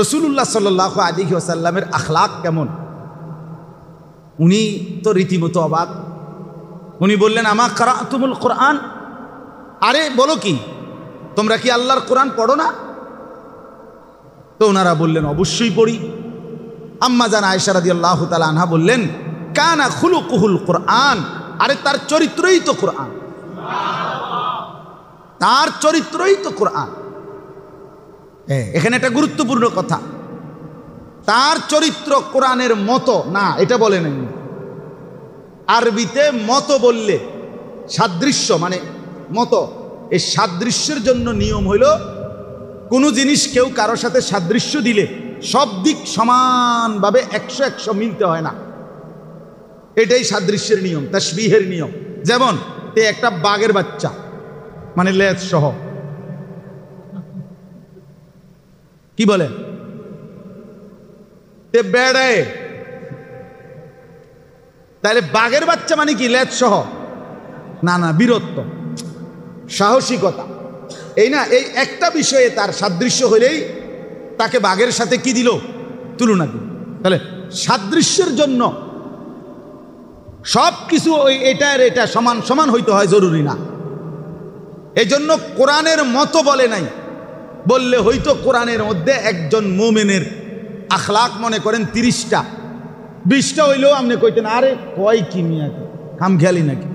রাসূলুল্লাহ সাল্লাল্লাহু আলাইহি ওয়াসাল্লামের আখলাক কেমন? উনি তো রীতিমতো অবাক। উনি বললেন, আমা কারাতুমুল কোরআন, আরে বলো কি, তোমরা কি আল্লাহর কোরআন পড়ো না? তো ওনারা বললেন, অবশ্যই পড়ি। আম্মা জান আয়েশা রাদিয়াল্লাহু তাআলা আনহা বললেন, কানা খুলুকুহুল কোরআন, আরে তার চরিত্রই তো কোরআন, তার চরিত্রই তো কোরআন। এখানে একটা গুরুত্বপূর্ণ কথা, তার চরিত্র কোরআনের মতো না এটা বলে নেই। আরবিতে মতো বললে সাদৃশ্য, মানে মতো, এই সাদৃশ্যের জন্য নিয়ম হইল কোনো জিনিস কেউ কারোর সাথে সাদৃশ্য দিলে সব দিক সমানভাবে 100-100 মিলতে হয় না। এটাই সাদৃশ্যের নিয়ম, তাশবিহের নিয়ম। যেমন একটা বাঘের বাচ্চা, মানে লেজ সহ, কি বলে বেড়ায়, তাহলে বাঘের বাচ্চা মানে কি লেজ সহ? না না, বীরত্ব, সাহসিকতা, এই না, এই একটা বিষয়ে তার সাদৃশ্য হলেই তাকে বাঘের সাথে কি দিল? তুলনা দিল। তাহলে সাদৃশ্যের জন্য সব কিছু ওই এটার এটা সমান সমান হইতে হয় জরুরি না। এই জন্য কোরআনের মতো বলে নাই, বললে হয়তো কোরআনের মধ্যে একজন মুমিনের আখলাক মনে করেন 30টা 20টা হইলেও আপনি কইতেন আরে কয় কি মিয়া খাম খেয়ালি নাকি,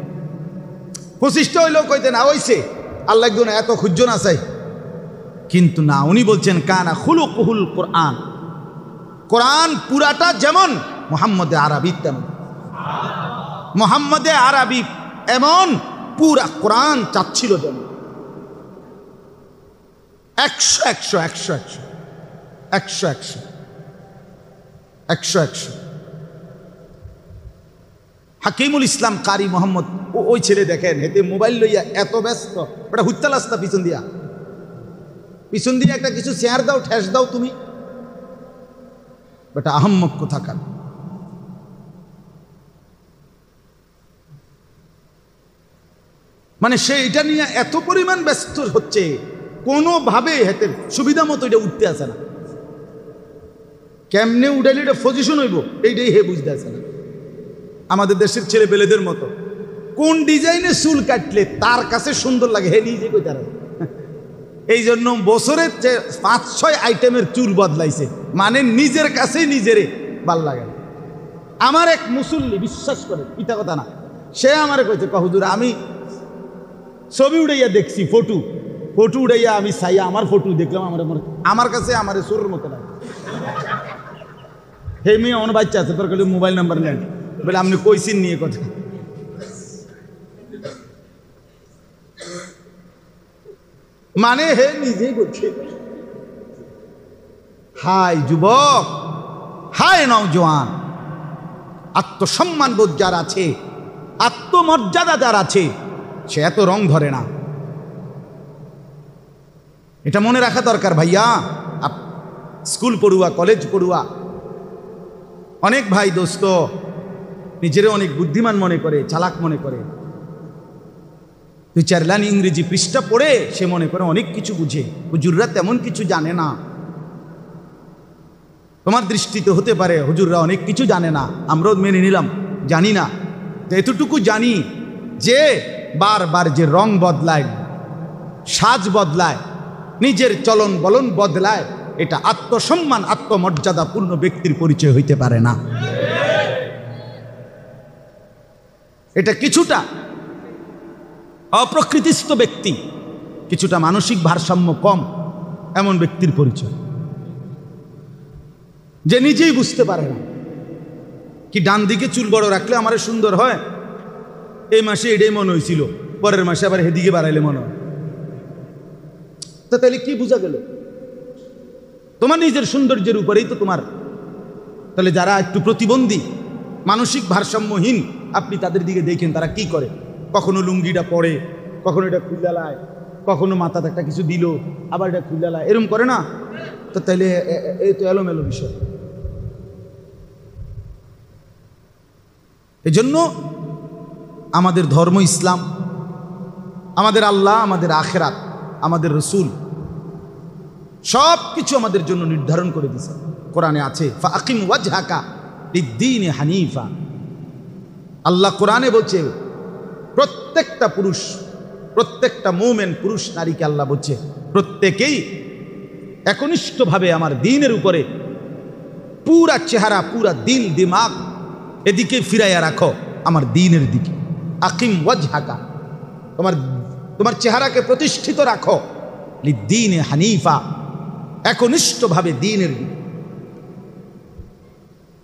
25টা হইলেও কইতেন হইছে আল্লাহ একজন এত খুঁজন আছে। কিন্তু না, উনি বলছেন কানা খুলুকুহুল কোরআন, কোরআন পুরাটা যেমন মুহাম্মদে আরবি তেমন, মুহাম্মদে আরবি এমন পুরা কোরআন চাচ্ছিল যেমন 100 হাকিমুল ইসলাম কারি মোহাম্মদ, ওই ছেলে দেখেন হেতে মোবাইল লইয়া এত ব্যস্ত, ওটা হুত্তালাস্তা পিছন দিয়া একটা কিছু শেয়ার দাও, ঠেস দাও তুমি, বেটা আহম্মক কোথাকার। মানে সে এটা নিয়ে এত পরিমাণ ব্যস্ত হচ্ছে, কোনোভাবে হেতের সুবিধা মতো এটা উঠতে আসে না, কেমনে উঠাইলে এটা পজিশন হইব এইটাই হে বুঝতে আসে না। আমাদের দেশের ছেলে পেলেদের মতো কোন ডিজাইনে চুল কাটলে তার কাছে সুন্দর লাগে হে নিজে কই তারা, এই জন্য বছরের 5-6 আইটেমের চুল বদলাইছে, মানে নিজের কাছেই নিজেরে ভাল লাগে। আমার এক মুসল্লি, বিশ্বাস করে পিতা কথা না, সে আমারে কইছে হুজুর আমি ছবি উড়াইয়া দেখছি, ফটো উড়াইয়া আমি চাইয়া আমার ফটো দেখলাম, আমার কাছে আমার সুরের মতো লাগে। হে মেয়ে আমার বাচ্চা আছে, তোর কাছে মোবাইল নাম্বার নেন, বলে আপনি কইছেন নিয়ে কথা। মানে হে নিজেই বলছে। হাই যুবক, হাই নওজোয়ান, আত্মসম্মান বোধ যার আছে, আত্মমর্যাদা যার আছে, সে এত রং ধরে না। এটা মনে রাখা দরকার ভাইয়া। স্কুল পড়ুয়া, কলেজ পড়ুয়া অনেক ভাই দোস্ত নিজের অনেক বুদ্ধিমান মনে করে, চালাক মনে করে। 2-4 লাইন ইংরেজি পৃষ্ঠা পড়ে সে মনে করে অনেক কিছু বুঝে। হুজুররা তেমন কিছু জানে না। তোমার দৃষ্টিতে হতে পারে হুজুররা অনেক কিছু জানে না, আমরাও মেনে নিলাম জানি না। তো এতটুকু জানি যে বারবার যে রং বদলায়, সাজ বদলায়, নিজের চলন বলন বদলায়, এটা আত্মসম্মান আত্মমর্যাদাপূর্ণ ব্যক্তির পরিচয় হইতে পারে না। এটা কিছুটা অপ্রকৃতিস্থ ব্যক্তি, কিছুটা মানসিক ভারসাম্য কম এমন ব্যক্তির পরিচয়, যে নিজেই বুঝতে পারে না কি ডান দিকে চুল বড় রাখলে আমার সুন্দর হয়, এই মাসে এটাই মনে হয়েছিল, পরের মাসে আবার হেদিকে বাড়াইলে মনে হয়। তো তাহলে কি বোঝা গেল? তোমার নিজের সৌন্দর্যের উপরেই তো তোমার। তাহলে যারা একটু প্রতিবন্ধী, মানসিক ভারসাম্যহীন, আপনি তাদের দিকে দেখেন তারা কি করে। কখনো লুঙ্গিটা পরে, কখনো এটা খুলে লায়, কখনো মাথাতে একটা কিছু দিল, আবার এটা খুলে লায়, এরকম করে না? তো তাহলে এই তো এলোমেলো বিষয়। এই জন্য আমাদের ধর্ম ইসলাম, আমাদের আল্লাহ, আমাদের আখেরাত, আমাদের রসুল সব কিছু আমাদের জন্য নির্ধারণ করে দিয়েছে। কোরআনে আছে ফাকিম ওয়াজহাকা লিদ্দীন হানিফা। আল্লাহ কোরআনে বলছে প্রত্যেকটা পুরুষ, প্রত্যেকটা মুমিন পুরুষ নারীকে আল্লাহ বলছে প্রত্যেকেই একনিষ্ঠভাবে আমার দ্বীনের উপরে পুরা চেহারা, পুরা দিল দিমাগ এদিকে ফিরাইয়া রাখো আমার দ্বীনের দিকে। আকিম ওয়াজহাকা, তোমার চেহারাকে প্রতিষ্ঠিত রাখো লিদ্দীন হানিফা, একনিষ্ঠভাবে দ্বীনের দিকে।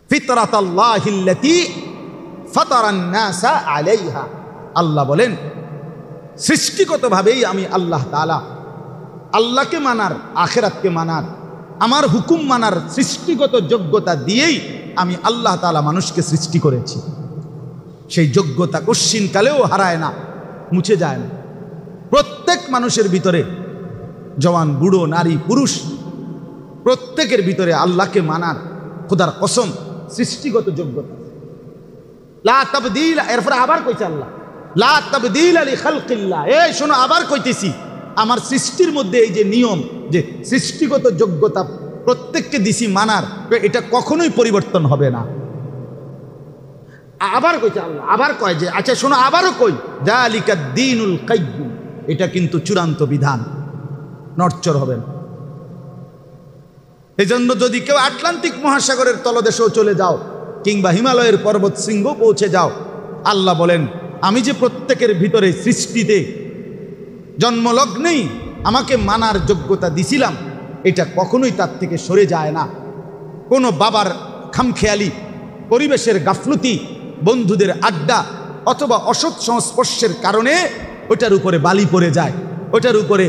ফিতরাতাল্লাহিল্লাতী ফাতারান নাসা আলাইহা, আল্লাহ বলেন সৃষ্টিগতভাবেই আমি আল্লাহ তাআলা আল্লাহকে মানার, আখেরাতকে মানার, আমার হুকুম মানার সৃষ্টিগত যোগ্যতা দিয়েই আমি আল্লাহ তাআলা মানুষকে সৃষ্টি করেছি। সেই যোগ্যতা কশ্চিনকালেও হারায় না, মুছে যায় না। প্রত্যেক মানুষের ভিতরে, জওয়ান, বুড়ো, নারী, পুরুষ, প্রত্যেকের ভিতরে আল্লাহকে মানার, খোদার কসম, সৃষ্টিগত যোগ্যতা। লা তাবদীল, এরপরে আবার কইছে আল্লাহ, লা তাবদীল লি খালকিল্লাহ। এই শোনো, আবার কইতেছি, আমার সৃষ্টির মধ্যে এই যে নিয়ম, যে সৃষ্টিগত যোগ্যতা প্রত্যেককে দিছি মানার, এটা কখনোই পরিবর্তন হবে না। আবার কইছে আল্লাহ, আবার কয় যে, আচ্ছা শোনো, আবারও কই, যালিকা দ্বীনুল কাইয়্যিম, এটা কিন্তু চূড়ান্ত বিধান, নড়চড় হবে না। এই জন্য যদি কেউ আটলান্টিক মহাসাগরের তলদেশেও চলে যাও, কিংবা হিমালয়ের পর্বত শৃঙ্গ পৌঁছে যাও, আল্লাহ বলেন, আমি যে প্রত্যেকের ভিতরে সৃষ্টিতে জন্মলগ্নেই আমাকে মানার যোগ্যতা দিছিলাম, এটা কখনোই তার থেকে সরে যায় না। কোনো বাবার খামখেয়ালি, পরিবেশের গাফলতি, বন্ধুদের আড্ডা অথবা অসৎ সংস্পর্শের কারণে ওটার উপরে বালি পড়ে যায়, ওটার উপরে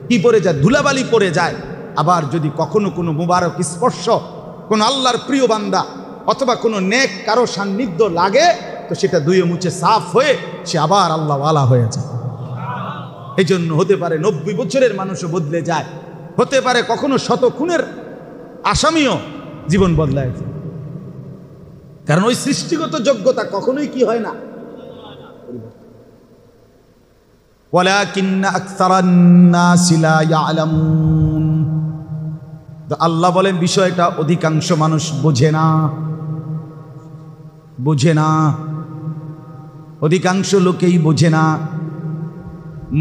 কি পড়ে যায়, ধুলাবালি পড়ে যায়। আবার যদি কখনো কোনো মুবারক স্পর্শ, কোনো আল্লাহর প্রিয় বান্দা অথবা কোনো নেক কারো সান্নিধ্য লাগে, তো সেটা ধুয়ে মুছে সাফ হয়ে সে আবার আল্লাহওয়ালা হয়ে যায়। এই জন্য হতে পারে 90 বছরের মানুষও বদলে যায়, হতে পারে কখনো 100 খুনের আসামিও জীবন বদলায় যায়। কারণ ওই সৃষ্টিগত যোগ্যতা কখনোই কি হয় না, ওয়ালাকিন্না আকসারান নাসি লা ইয়ালামুন। আল্লাহ বলেন, বিষয়টা অধিকাংশ মানুষ বোঝে না, বোঝে না, অধিকাংশ লোকেই বোঝে না।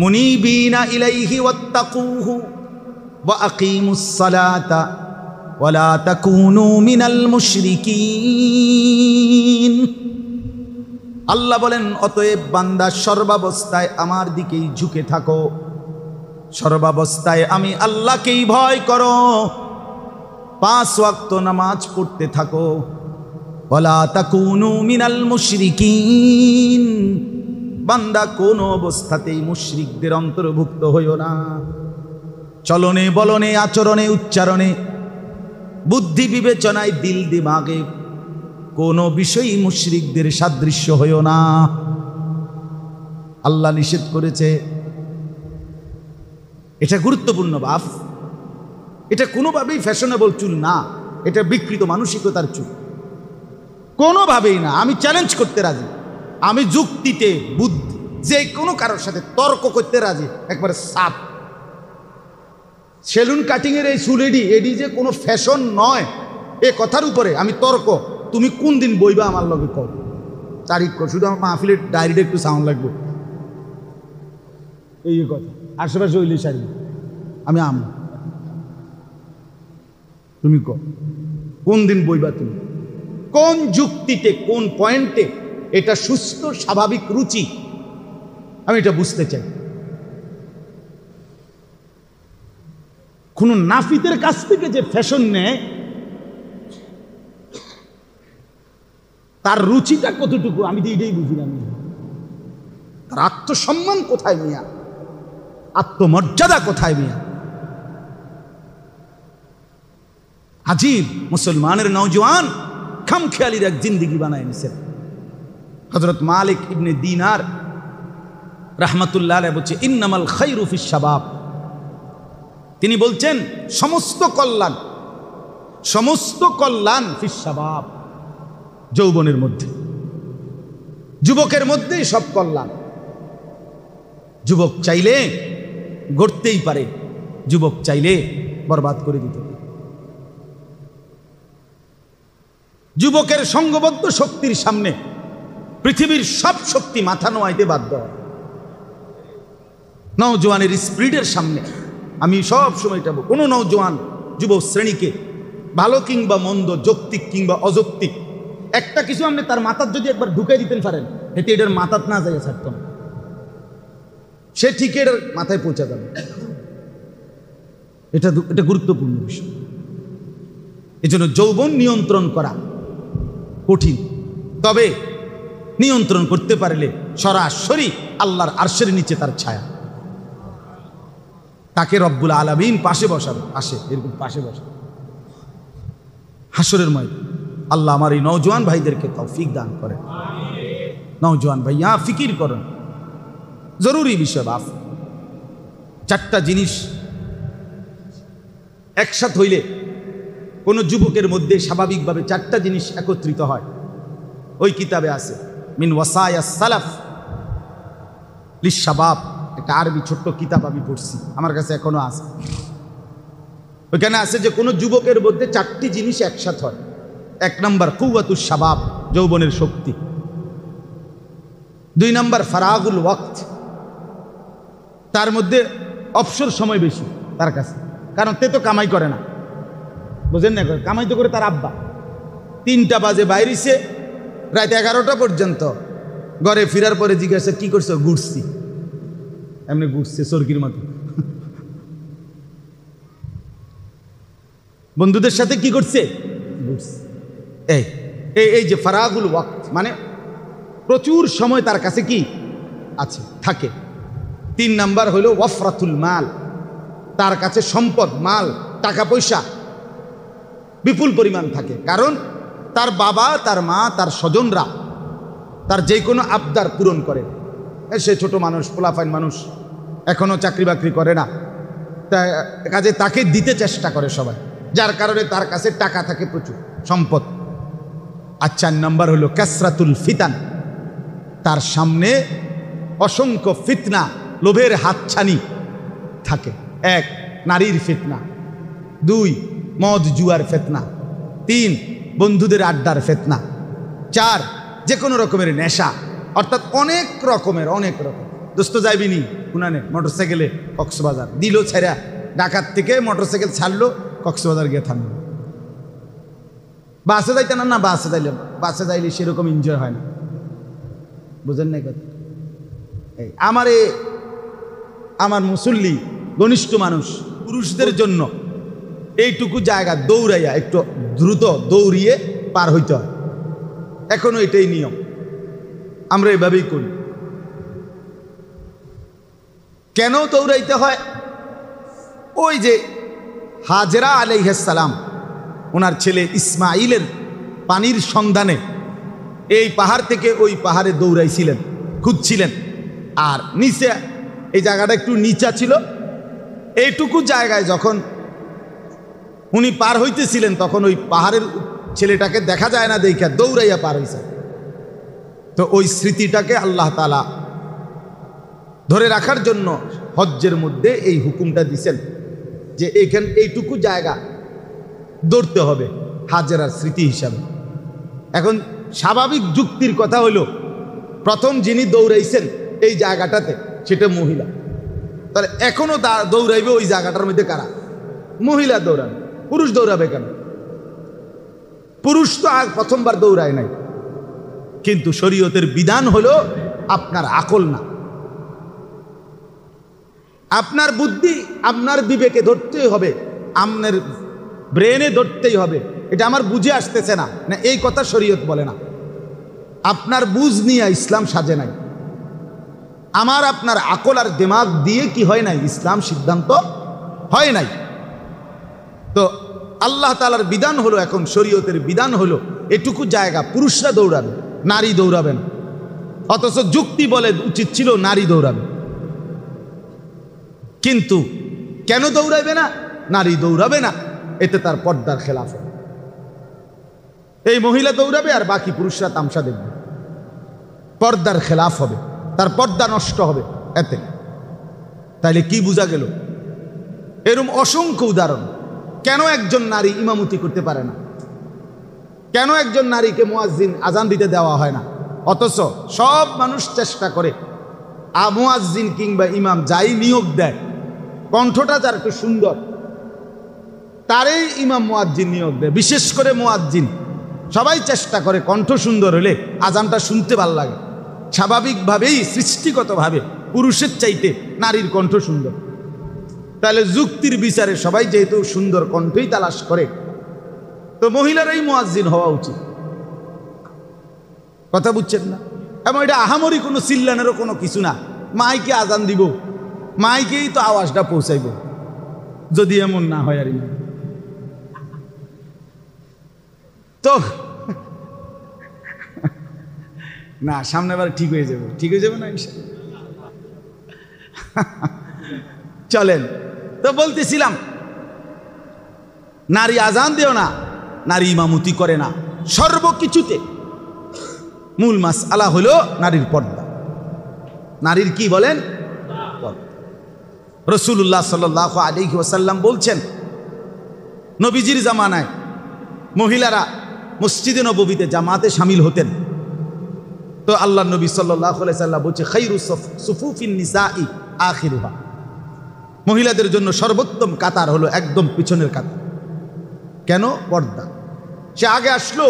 মুনিবিনা ইলাইহি ওয়াত্তাকুহু ওয়া আকিমুস সালাতা ওয়া লা তাকুনু মিনাল মুশরিকিন। আল্লাহ বলেন, অতএব বান্দা সর্বাবস্থায় আমার দিকেই ঝুঁকে থাকো, সর্বাবস্থায় আমি আল্লাহকেই ভয় করো, 5 ওয়াক্ত নামাজ পড়তে থাকো, ওয়ালা তাকুনু মিনাল মুশরিকিন, বান্দা কোন অবস্থাতেই মুশরিকদের অন্তর্ভুক্ত হইও না। চলনে বলনে, আচরণে, উচ্চারণে, বুদ্ধি বিবেচনায়, দিল দিমাগে কোন বিষয়ই মুশরিকদের সাদৃশ্য হইও না। আল্লাহ নিষেধ করেছে, এটা গুরুত্বপূর্ণ বাপ। এটা কোনোভাবেই ফ্যাশনেবল চুল না, এটা বিকৃত মানসিকতার চুল, কোনোভাবেই না। আমি চ্যালেঞ্জ করতে রাজি, আমি যুক্তিতে, বুদ্ধি, যে কোনো কারোর সাথে তর্ক করতে রাজি, একবারে সাপ। সেলুন কাটিংয়ের এই চুল এডি যে কোনো ফ্যাশন নয়, এ কথার উপরে আমি তর্ক। তুমি কোন দিন বইবা আমার লগে কর, তারিখ কর, শুধু আমার মাহফিলের ডায়েরিটা একটু সাউন্ড লাগবে, এই কথা। আশেপাশে হইলে সারি, আমি আম, তুমি কোন দিন বইবা, তুমি কোন যুক্তিতে, কোন পয়েন্টে এটা সুস্থ স্বাভাবিক রুচি, আমি এটা বুঝতে চাই। কোন নাফিতের কাছ থেকে যে ফ্যাশন নেয়, তার রুচিটা কতটুকু আমি তো এটাই বুঝিলাম। তার আত্মসম্মান কোথায় মিয়া, আত্মমর্যাদা কোথায় মিয়া? আজীব মুসলমানের নওজওয়ান খামখেয়ালির এক জিন্দিগি বানায় নিছেন। হযরত মালিক ইবনে দিনার রাহমাতুল্লাহ আলাইহি বলছে, ইন্নামাল খায়রু ফিশ শাবাব। তিনি বলছেন, সমস্ত কল্যাণ ফিশ শাবাব, যৌবনের মধ্যে, যুবকের মধ্যেই সব কল্যাণ। যুবক চাইলে গড়তেই পারে, যুবক চাইলে বরবাদ করে দিতে পারে। যুবকের সংঘবদ্ধ শক্তির সামনে পৃথিবীর সব শক্তি মাথা নোয়াইতে বাধ্য হয়। নওজোয়ানের স্পিরিটের সামনে আমি সব সময় এটা বলব, কোনো নওজোয়ান যুব শ্রেণীকে ভালো কিংবা মন্দ, যৌক্তিক কিংবা অযৌক্তিক, একটা কিছু আপনি তার মাথার যদি একবার ঢুকে দিতেন পারেন, এতে এটার মাথাত না যাইয়া ছাড়ত না, সে ঠিক এটার মাথায় পৌঁছে যাবে। এটা গুরুত্বপূর্ণ বিষয়। এজন্য যৌবন নিয়ন্ত্রণ করা কঠিন, তবে নিয়ন্ত্রণ করতে পারলে সরাসরি আল্লাহর আরশের নিচে তার ছায়া। তাকে রব্বুল আলামিন পাশে বসাবে, পাশে, এরকম পাশে বসাবে হাসরের ময়দানে। আল্লাহ আমার এই নওজোয়ান ভাইদেরকে তৌফিক দান করেন। নওজোয়ান ভাইয়া ফিকির করেন, জরুরি বিষয় বাপ। 4টা জিনিস একসাথ হইলে কোনো যুবকের মধ্যে স্বাভাবিকভাবে 4টা জিনিস একত্রিত হয়। ওই কিতাবে আছে মিন ওয়াসায়াস সালাফ লিশাবাব, একটা আরবি ছোট্ট কিতাব আমি পড়ছি, আমার কাছে এখনো আছে। ওইখানে আছে যে কোনো যুবকের মধ্যে 4টি জিনিস একসাথ হয়। 1 নম্বর কুওয়াতুশ শাবাব, যৌবনের শক্তি। 2 নম্বর ফারাগুল ওয়াক্ত, তার মধ্যে অবসর সময় বেশি তার কাছে, কারণ তে তো কামাই করে না, বুঝেন না, কামাই তো করে তার আব্বা। 3টা বাজে বাইরেছে, রাত 11টা পর্যন্ত, ঘরে ফিরার পরে জিজ্ঞাসা কি করছো? ঘুরছি। এমনি ঘুরছে চরকির মতো। বন্ধুদের সাথে কি করছে? ঘুরছে। এই যে ফারাগুল ওয়াক্ত মানে প্রচুর সময় তার কাছে কি আছে, থাকে। 3 নাম্বার হলো ওয়াফরাতুল মাল, তার কাছে সম্পদ, মাল, টাকা পয়সা বিপুল পরিমাণ থাকে, কারণ তার বাবা, তার মা, তার স্বজনরা তার যে কোনো আবদার পূরণ করে। সে ছোট মানুষ, পোলাফাইন মানুষ, এখনো চাকরি বাকরি করে না, কাজে তাকে দিতে চেষ্টা করে সবাই, যার কারণে তার কাছে টাকা থাকে, প্রচুর সম্পদ। আর 4 নাম্বার হলো কাসরাতুল ফিতান, তার সামনে অসংখ্য ফিতনা, লোভের হাতছানি থাকে। 1 নারীর ফিতনা, 2 মদ জুয়ার ফিতনা, 3 বন্ধুদের আড্ডার ফিতনা, 4 যে কোনো রকমের নেশা, অর্থাৎ অনেক রকম। দোস্ত যাইবিনি উনানে মোটরসাইকেলে কক্সবাজার দিল ছেড়া, ঢাকার থেকে মোটরসাইকেল ছাড়লো, কক্সবাজার গিয়ে থামলো। বাসে যাইতে না, বাসে যাইলে সেরকম এনজয় হয় না, বুঝেন না কথা। আমার মুসল্লি ঘনিষ্ঠ মানুষ, পুরুষদের জন্য এইটুকু জায়গা দৌড়াইয়া একটু দ্রুত দৌড়িয়ে পার হইতে হয়, এখনো এটাই নিয়ম, আমরা এভাবেই করি। কেন দৌড়াইতে হয়? ওই যে হাজরা আলাইহিস সালাম ওনার ছেলে ইসমাইলের পানির সন্ধানে এই পাহাড় থেকে ওই পাহাড়ে দৌড়াইছিলেন, খুঁজছিলেন। আর নিচে এই জায়গাটা একটু নিচা ছিল, এইটুকু জায়গায় যখন উনি পার হইতেছিলেন তখন ওই পাহাড়ের ছেলেটাকে দেখা যায় না, দেখা দৌড়াইয়া পার হইছে। তো ওই স্মৃতিটাকে আল্লাহ তাআলা ধরে রাখার জন্য হজ্জের মধ্যে এই হুকুমটা দিছেন যে এইটুকু জায়গা দৌড়তে হবে হাজেরার স্মৃতি হিসাবে। এখন স্বাভাবিক যুক্তির কথা হলো, প্রথম যিনি দৌড়াইছেন এই জায়গাটাতে সেটা মহিলা, তাহলে এখনো দৌড়াইবে ওই জায়গাটার মধ্যে কারা? মহিলা দৌড়াবে। পুরুষ দৌড়াবে কেন? পুরুষ তো আর প্রথমবার দৌড়ায় নাই, কিন্তু শরীয়তের বিধান হলো আপনার আকল না, আপনার বুদ্ধি, আপনার বিবেকে ধরতেই হবে, আপনার ব্রেনে ধরতেই হবে। এটা আমার বুঝে আসতেছে না, না এই কথা শরীয়ত বলে না। আপনার বুঝ নিয়ে ইসলাম সাজে নাই, আমার আপনার আকল আর দিমাগ দিয়ে কি হয় নাই, ইসলাম সিদ্ধান্ত হয় নাই। তো আল্লাহ তাআলার বিধান হলো, এখন শরীয়তের বিধান হলো এটুকু জায়গা পুরুষরা দৌড়াবে, নারী দৌড়াবে না। অথচ যুক্তি বলে উচিত ছিল নারী দৌড়াবে, কিন্তু কেন দৌড়াবে না? নারী দৌড়াবে না, এতে তার পর্দার খেলাফ হবে। এই মহিলা দৌড়াবে আর বাকি পুরুষরা তামসা দেখবে, পর্দার খেলাফ হবে, তার পর্দা নষ্ট হবে এতে। তাইলে কি বোঝা গেল? এরকম অসংখ্য উদাহরণ। কেন একজন নারী ইমামতি করতে পারে না? কেন একজন নারীকে মুয়াজ্জিন আজান দিতে দেওয়া হয় না? অথচ সব মানুষ চেষ্টা করে মুয়াজ্জিন কিংবা ইমাম যাই নিয়োগ দেয়, কণ্ঠটা যার একটু সুন্দর তারই ইমাম মুয়াজ্জিন নিয়োগ দেয়। বিশেষ করে মুয়াজ্জিন সবাই চেষ্টা করে কণ্ঠ সুন্দর হলে আজানটা শুনতে ভালো লাগে। স্বাভাবিকভাবেই সৃষ্টিগতভাবে পুরুষের চাইতে নারীর কণ্ঠ সুন্দর, তাহলে যুক্তির বিচারে সবাই যেহেতু সুন্দর কণ্ঠই তালাশ করে, তো মহিলারাই মুয়াজ্জিন হওয়া উচিত। কথা বুঝছেন না? এবং এটা আহামরি কোনো চিল্লানেরও কোনো কিছু না। মাইকে আজান দিব, মাইকেই তো আওয়াজটা পৌঁছাইব। যদি এমন না হয় আর তো না, সামনেবার ঠিক হয়ে যাবে, ঠিক হয়ে যাবে না চলেন। তো বলতেছিলাম, নারী আজান দেও না, নারী ইমামতি করে না, সর্বকিছুতে মূল মাসআলা হলো নারীর পর্দা। নারীর কি বলেন? রাসূলুল্লাহ সাল্লাল্লাহু আলাইহি ওয়াসাল্লাম বলছেন, নবীজির জামানায় মহিলারা মসজিদে নববীতে জামাতে শামিল হতেন। তো আল্লাহ নবী সাল্লাল্লাহু আলাইহি ওয়াসাল্লাম বলছে, খায়রু সুফুফিন নিসাই আখিরুহা, মহিলাদের জন্য সর্বোত্তম কাতার হলো একদম পিছনের কাতার। কেন? পর্দা। সে আগে আসলো,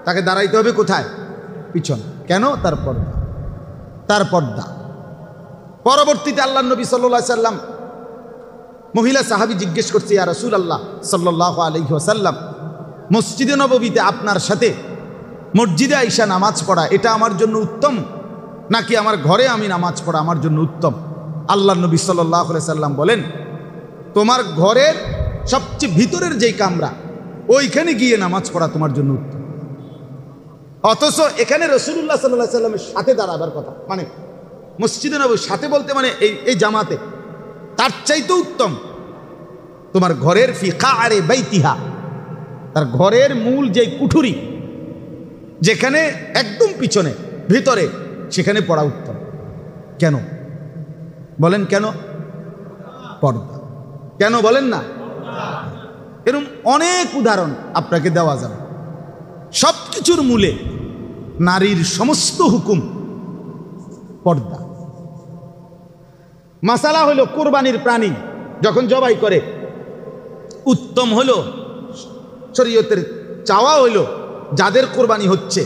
তাকে দাঁড়াইতে হবে কোথায়? পিছন। কেন? তার পর্দা, তার পর্দা। পরবর্তীতে আল্লাহ নবী সাল্লাল্লাহু আলাইহি ওয়াসাল্লাম, মহিলা সাহাবী জিজ্ঞেস করছে, ইয়া রাসূলুল্লাহ সাল্লাল্লাহু আলাইহি ওয়াসাল্লাম, মসজিদে নববীতে আপনার সাথে মসজিদে আইসা নামাজ পড়া এটা আমার জন্য উত্তম, নাকি আমার ঘরে আমি নামাজ পড়া আমার জন্য উত্তম? আল্লাহ নবী সাল্লাল্লাহু আলাইহি ওয়াসাল্লাম বলেন, তোমার ঘরের সবচেয়ে ভিতরের যেই কামরা, ওইখানে গিয়ে নামাজ পড়া তোমার জন্য উত্তম। অথচ এখানে রাসূলুল্লাহ সাল্লাল্লাহু আলাইহি ওয়াসাল্লামের সাথে দাঁড়াবার কথা, মানে মসজিদে নববীর সাথে বলতে মানে এই জামাতে, তার চাইতে উত্তম তোমার ঘরের ফি কাআরে বাইতিহা, তার ঘরের মূল যেই কুঠুরি, যেখানে একদম পিছনে ভিতরে, সেখানে পড়া উত্তম। কেন বলেন? কেন? পর্দা। কেন বলেন না? এরকম অনেক উদাহরণ আপনাকে দেওয়া যাবে। সব কিছুর মূলে নারীর সমস্ত হুকুম পর্দা। মাসালা হলো কোরবানির প্রাণী যখন জবাই করে, উত্তম হলো শরীয়তের চাওয়া হইল যাদের কোরবানি হচ্ছে,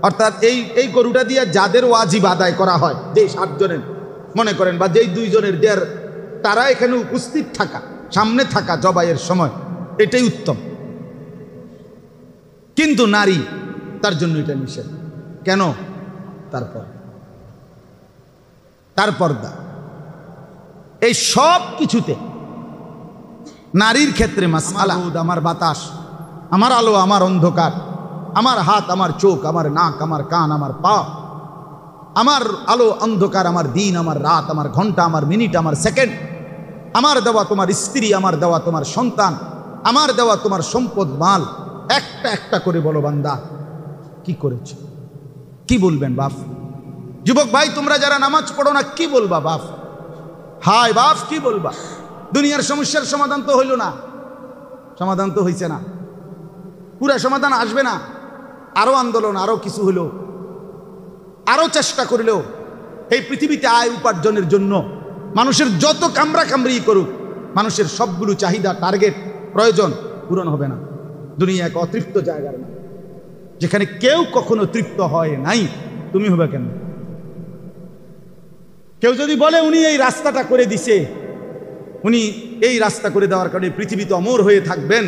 অর্থাৎ এই গরুটা দিয়ে যাদের ওয়াজিব আদায় করা হয়, যেই 7 জনের মনে করেন বা যেই 2 জনের দেয়ার, তারা এখানে উপস্থিত থাকা, সামনে থাকা জবাইয়ের সময়, এটাই উত্তম। কিন্তু নারী, তার জন্য এটা নিষেধ। কেন? তার পর্দা। এই সব কিছুতে নারীর ক্ষেত্রে মাসআলা, আমার বাতাস, আমার আলো, আমার অন্ধকার, আমার হাত, আমার চোখ, আমার নাক, আমার কান, আমার পা, আমার আলো অন্ধকার, আমার দিন, আমার রাত, আমার ঘন্টা, আমার মিনিট, আমার সেকেন্ড, আমার দেওয়া তোমার স্ত্রী, আমার দেওয়া তোমার সন্তান, আমার দেওয়া তোমার সম্পদ মাল, একটা একটা করে বলো বান্দা কি করেছো? কি বলবেন বাপ? যুবক ভাই, তোমরা যারা নামাজ পড়ো না, কি বলবা বাপ? হায় বাপ, কি বলবা? দুনিয়ার সমস্যার সমাধান তো হইল না, সমাধান তো হইছে না, পুরা সমাধান আসবে না। আরো আন্দোলন, আরো কিছু হলো, আরো চেষ্টা করলেও এই পৃথিবীতে আয় উপার্জনের জন্য মানুষের যত কামড়া কামড়ি করুক, মানুষের সবগুলো চাহিদা, টার্গেট, প্রয়োজন পূরণ হবে না। দুনিয়া এক অতৃপ্ত জায়গার না, যেখানে কেউ কখনো তৃপ্ত হয় নাই। তুমি হবে কেন? কেউ যদি বলে উনি এই রাস্তাটা করে দিছে, উনি এই রাস্তা করে দেওয়ার কারণে পৃথিবীতে অমর হয়ে থাকবেন,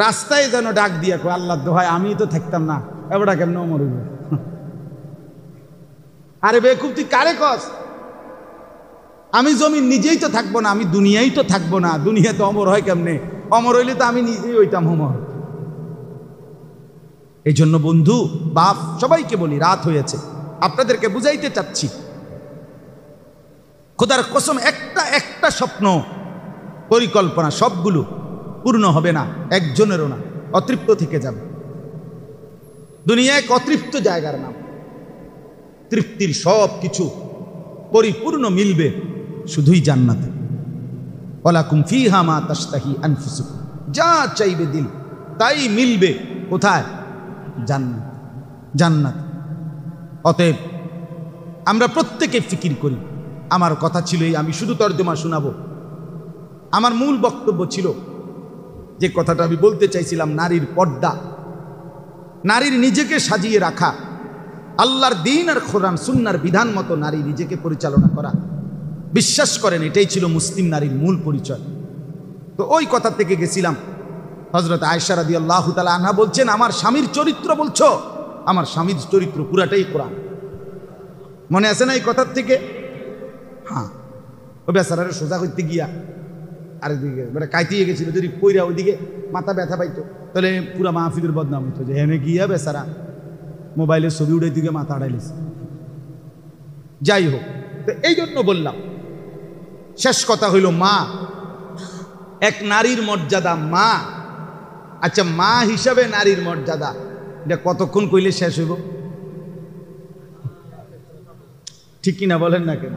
রাস্তায় যেন ডাক দিয়ে কয়, আল্লাহ দোহাই আমি তো থাকতাম না, এবারটা কেমন অমর হইব? আরে বেকুব, তুই কারে কস? আমি জমিন নিজেই তো থাকবো না, আমি দুনিয়াই তো থাকবো না, দুনিয়া তো অমর হয় কেমনে? অমর হইলে তো আমি নিজেই হইতাম অমর। এই জন্য বন্ধু, বাপ, সবাইকে বলি, রাত হয়েছে, আপনাদেরকে বুঝাইতে চাচ্ছি, খোদার কসম, একটা স্বপ্ন, পরিকল্পনা সবগুলো পূর্ণ হবে না, একজনেরও না, অতৃপ্ত থেকে যাবে। দুনিয়া এক অতৃপ্ত জায়গার নাম। তৃপ্তির সব কিছু পরিপূর্ণ মিলবে শুধুই জান্নাতে। ওয়ালাকুম ফিহা মা তাশতাহি আনফুসুকুম, যা চাইবে দিল তাই মিলবে কোথায়? জান্নাত, জান্নাত। অতএব আমরা প্রত্যেকে ফিকির করি। আমার কথা ছিল এই, আমি শুধু তর্জমা শোনাবো। আমার মূল বক্তব্য ছিল, যে কথাটা আমি বলতে চাইছিলাম, নারীর পর্দা, নারীর নিজেকে সাজিয়ে রাখা, আল্লাহর দ্বীন আর কোরআন সুন্নাহর বিধান মতো নারী নিজেকে পরিচালনা করা। বিশ্বাস করেন, এটাই ছিল মুসলিম নারীর মূল পরিচয়। তো ওই কথা থেকে গেছিলাম, হযরত আয়েশা রাদিয়াল্লাহু তাআলা আনহা বলছেন, আমার স্বামীর চরিত্র বলছো? আমার স্বামীর চরিত্র পুরাটাই কোরআন। মনে আছে না এই কথার থেকে? হ্যাঁ, ও বেচারারে সোজা করতে গিয়া আরেকদিকে মানে কাইতিয়ে গেছিল, যদি কইরা ওইদিকে মাথা ব্যথা পাইতো তাহলে পুরা মাহফিলের বদনাম হতো যে হেনে গিয়া বেচারা মোবাইলের ছবি উড়ে দিকে মাথা আড়াইলিস। যাই হোক, তো এই জন্য বললাম, শেষ কথা হইল মা, এক নারীর মর্যাদা মা। আচ্ছা, মা হিসাবে নারীর মর্যাদা এটা কতক্ষণ কইলে শেষ হইব? ঠিক কিনা বলেন না কেন?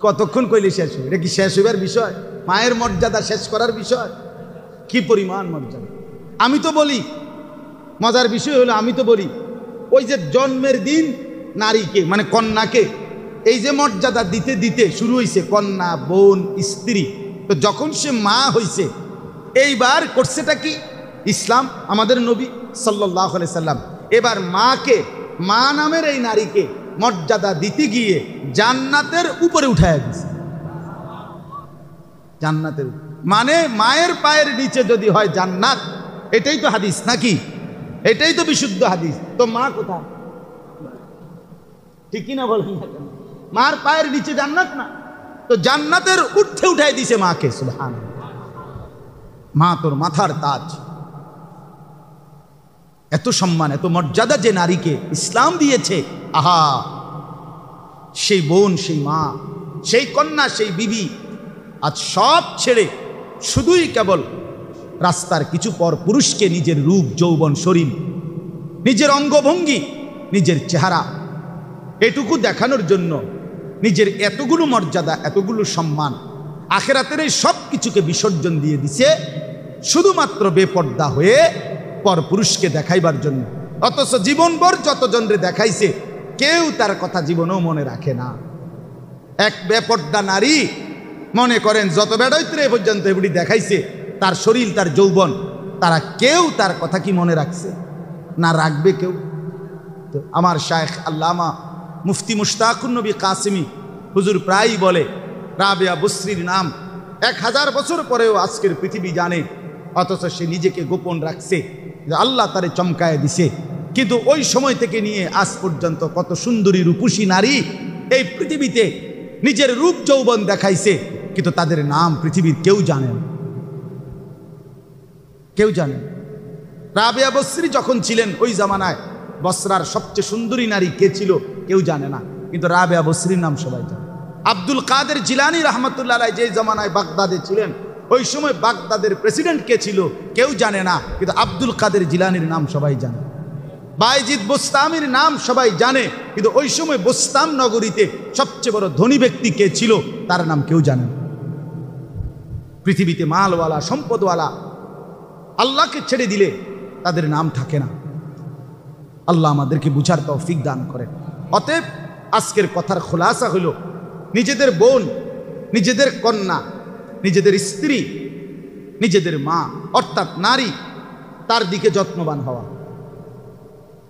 কতক্ষণ কইলে শেষ হইব? এটা কি শেষ হইবার বিষয়? মায়ের মর্যাদা শেষ করার বিষয়? কি পরিমাণ মর্যাদা! আমি তো বলি, মজার বিষয় হলো আমি তো বলি, ওই যে জন্মের দিন নারীকে মানে কন্যাকে এই যে মর্যাদা দিতে দিতে শুরু হয়েছে, কন্যা, বোন, স্ত্রী, তো যখন সে মা হইছে এইবার করছেটা কি? ইসলাম, আমাদের নবী সাল্লাল্লাহু আলাইহি সাল্লাম এবার মাকে, মা নামের এই নারীকে মর্যাদা দিতে গিয়ে জান্নাতের উপরে উঠায় দিয়েছে। জান্নাতের মানে মায়ের পায়ের নিচে যদি হয় জান্নাত, এটাই তো হাদিস নাকি? এটাই তো বিশুদ্ধ হাদিস। তো মা কোথায়? ঠিক কিনা বলেন না কেন? মার পায়ের নিচে জান্নাত না, তো জান্নাতের উঠে উঠাই দিছে মাকে। সুবহানাল্লাহ, মা তোর মাথার তাজ। এত সম্মান, এত মর্যাদা যে নারীকে ইসলাম দিয়েছে, আহা, সেই বোন, সেই মা, সেই কন্যা, সেই বিবি আজ সব ছেড়ে শুধুই কেবল রাস্তার কিছু পর পুরুষকে নিজের রূপ, যৌবন, শরীর, নিজের অঙ্গভঙ্গি, নিজের চেহারা এটুকু দেখানোর জন্য নিজের এতগুলো মর্যাদা, এতগুলো সম্মান, আখেরাতের এই সব কিছুকে বিসর্জন দিয়ে দিছে শুধুমাত্র বেপর্দা হয়ে পর পুরুষকে দেখাইবার জন্য। অথচ জীবনভর যতজনরে দেখাইছে কেউ তার কথা জীবনেও মনে রাখে না। এক বেপর্দা নারী মনে করেন যত বেড়াইতে এ পর্যন্ত এগুলি দেখাইছে, তার শরীর, তার যৌবন, তারা কেউ তার কথা কি মনে রাখছে? না রাখবে কেউ। তো আমার শায়েখ আল্লামা মুফতি মুশতাকুন নবী কাসিমি হুজুর প্রায়ই বলে, রাবেয়া বসরির নাম 1000 বছর পরেও আজকের পৃথিবী জানে, অথচ সে নিজেকে গোপন রাখছে, আল্লাহ তারে চমকায় দিছে। কিন্তু ওই সময় থেকে নিয়ে আজ পর্যন্ত কত সুন্দরী রূপসী নারী এই পৃথিবীতে নিজের রূপ যৌবন দেখাইছে, কিন্তু তাদের নাম পৃথিবীর কেউ জানে না, কেউ জানে। রাবেয়া বসরি যখন ছিলেন ওই জামানায় বসরার সবচেয়ে সুন্দরী নারী কে ছিল কেউ জানে না, কিন্তু রাবেয়া বসরির নাম সবাই জানে। আব্দুল কাদের জিলানী রহমতুল্লাহ আলাইহি যে জামানায় বাগদাদে ছিলেন ওই সময় বাগদাদের প্রেসিডেন্ট কে ছিল কেউ জানে না, কিন্তু আব্দুল কাদের জিলানীর নাম সবাই জানে। বায়েজিদ বোস্তামির নাম সবাই জানে, কিন্তু ওই সময় বোস্তাম নগরীতে সবচেয়ে বড় ধনী ব্যক্তি কে ছিল তার নাম কেউ জানে না। পৃথিবীতে মালওয়ালা, সম্পদওয়ালা আল্লাহকে ছেড়ে দিলে তাদের নাম থাকে না। আল্লাহ আমাদেরকে বুঝার তৌফিক দান করেন। অতএব আজকের কথার খোলাসা হলো, নিজেদের বোন, নিজেদের কন্যা, নিজেদের স্ত্রী, নিজেদের মা অর্থাৎ নারী, তার দিকে যত্নবান হওয়া,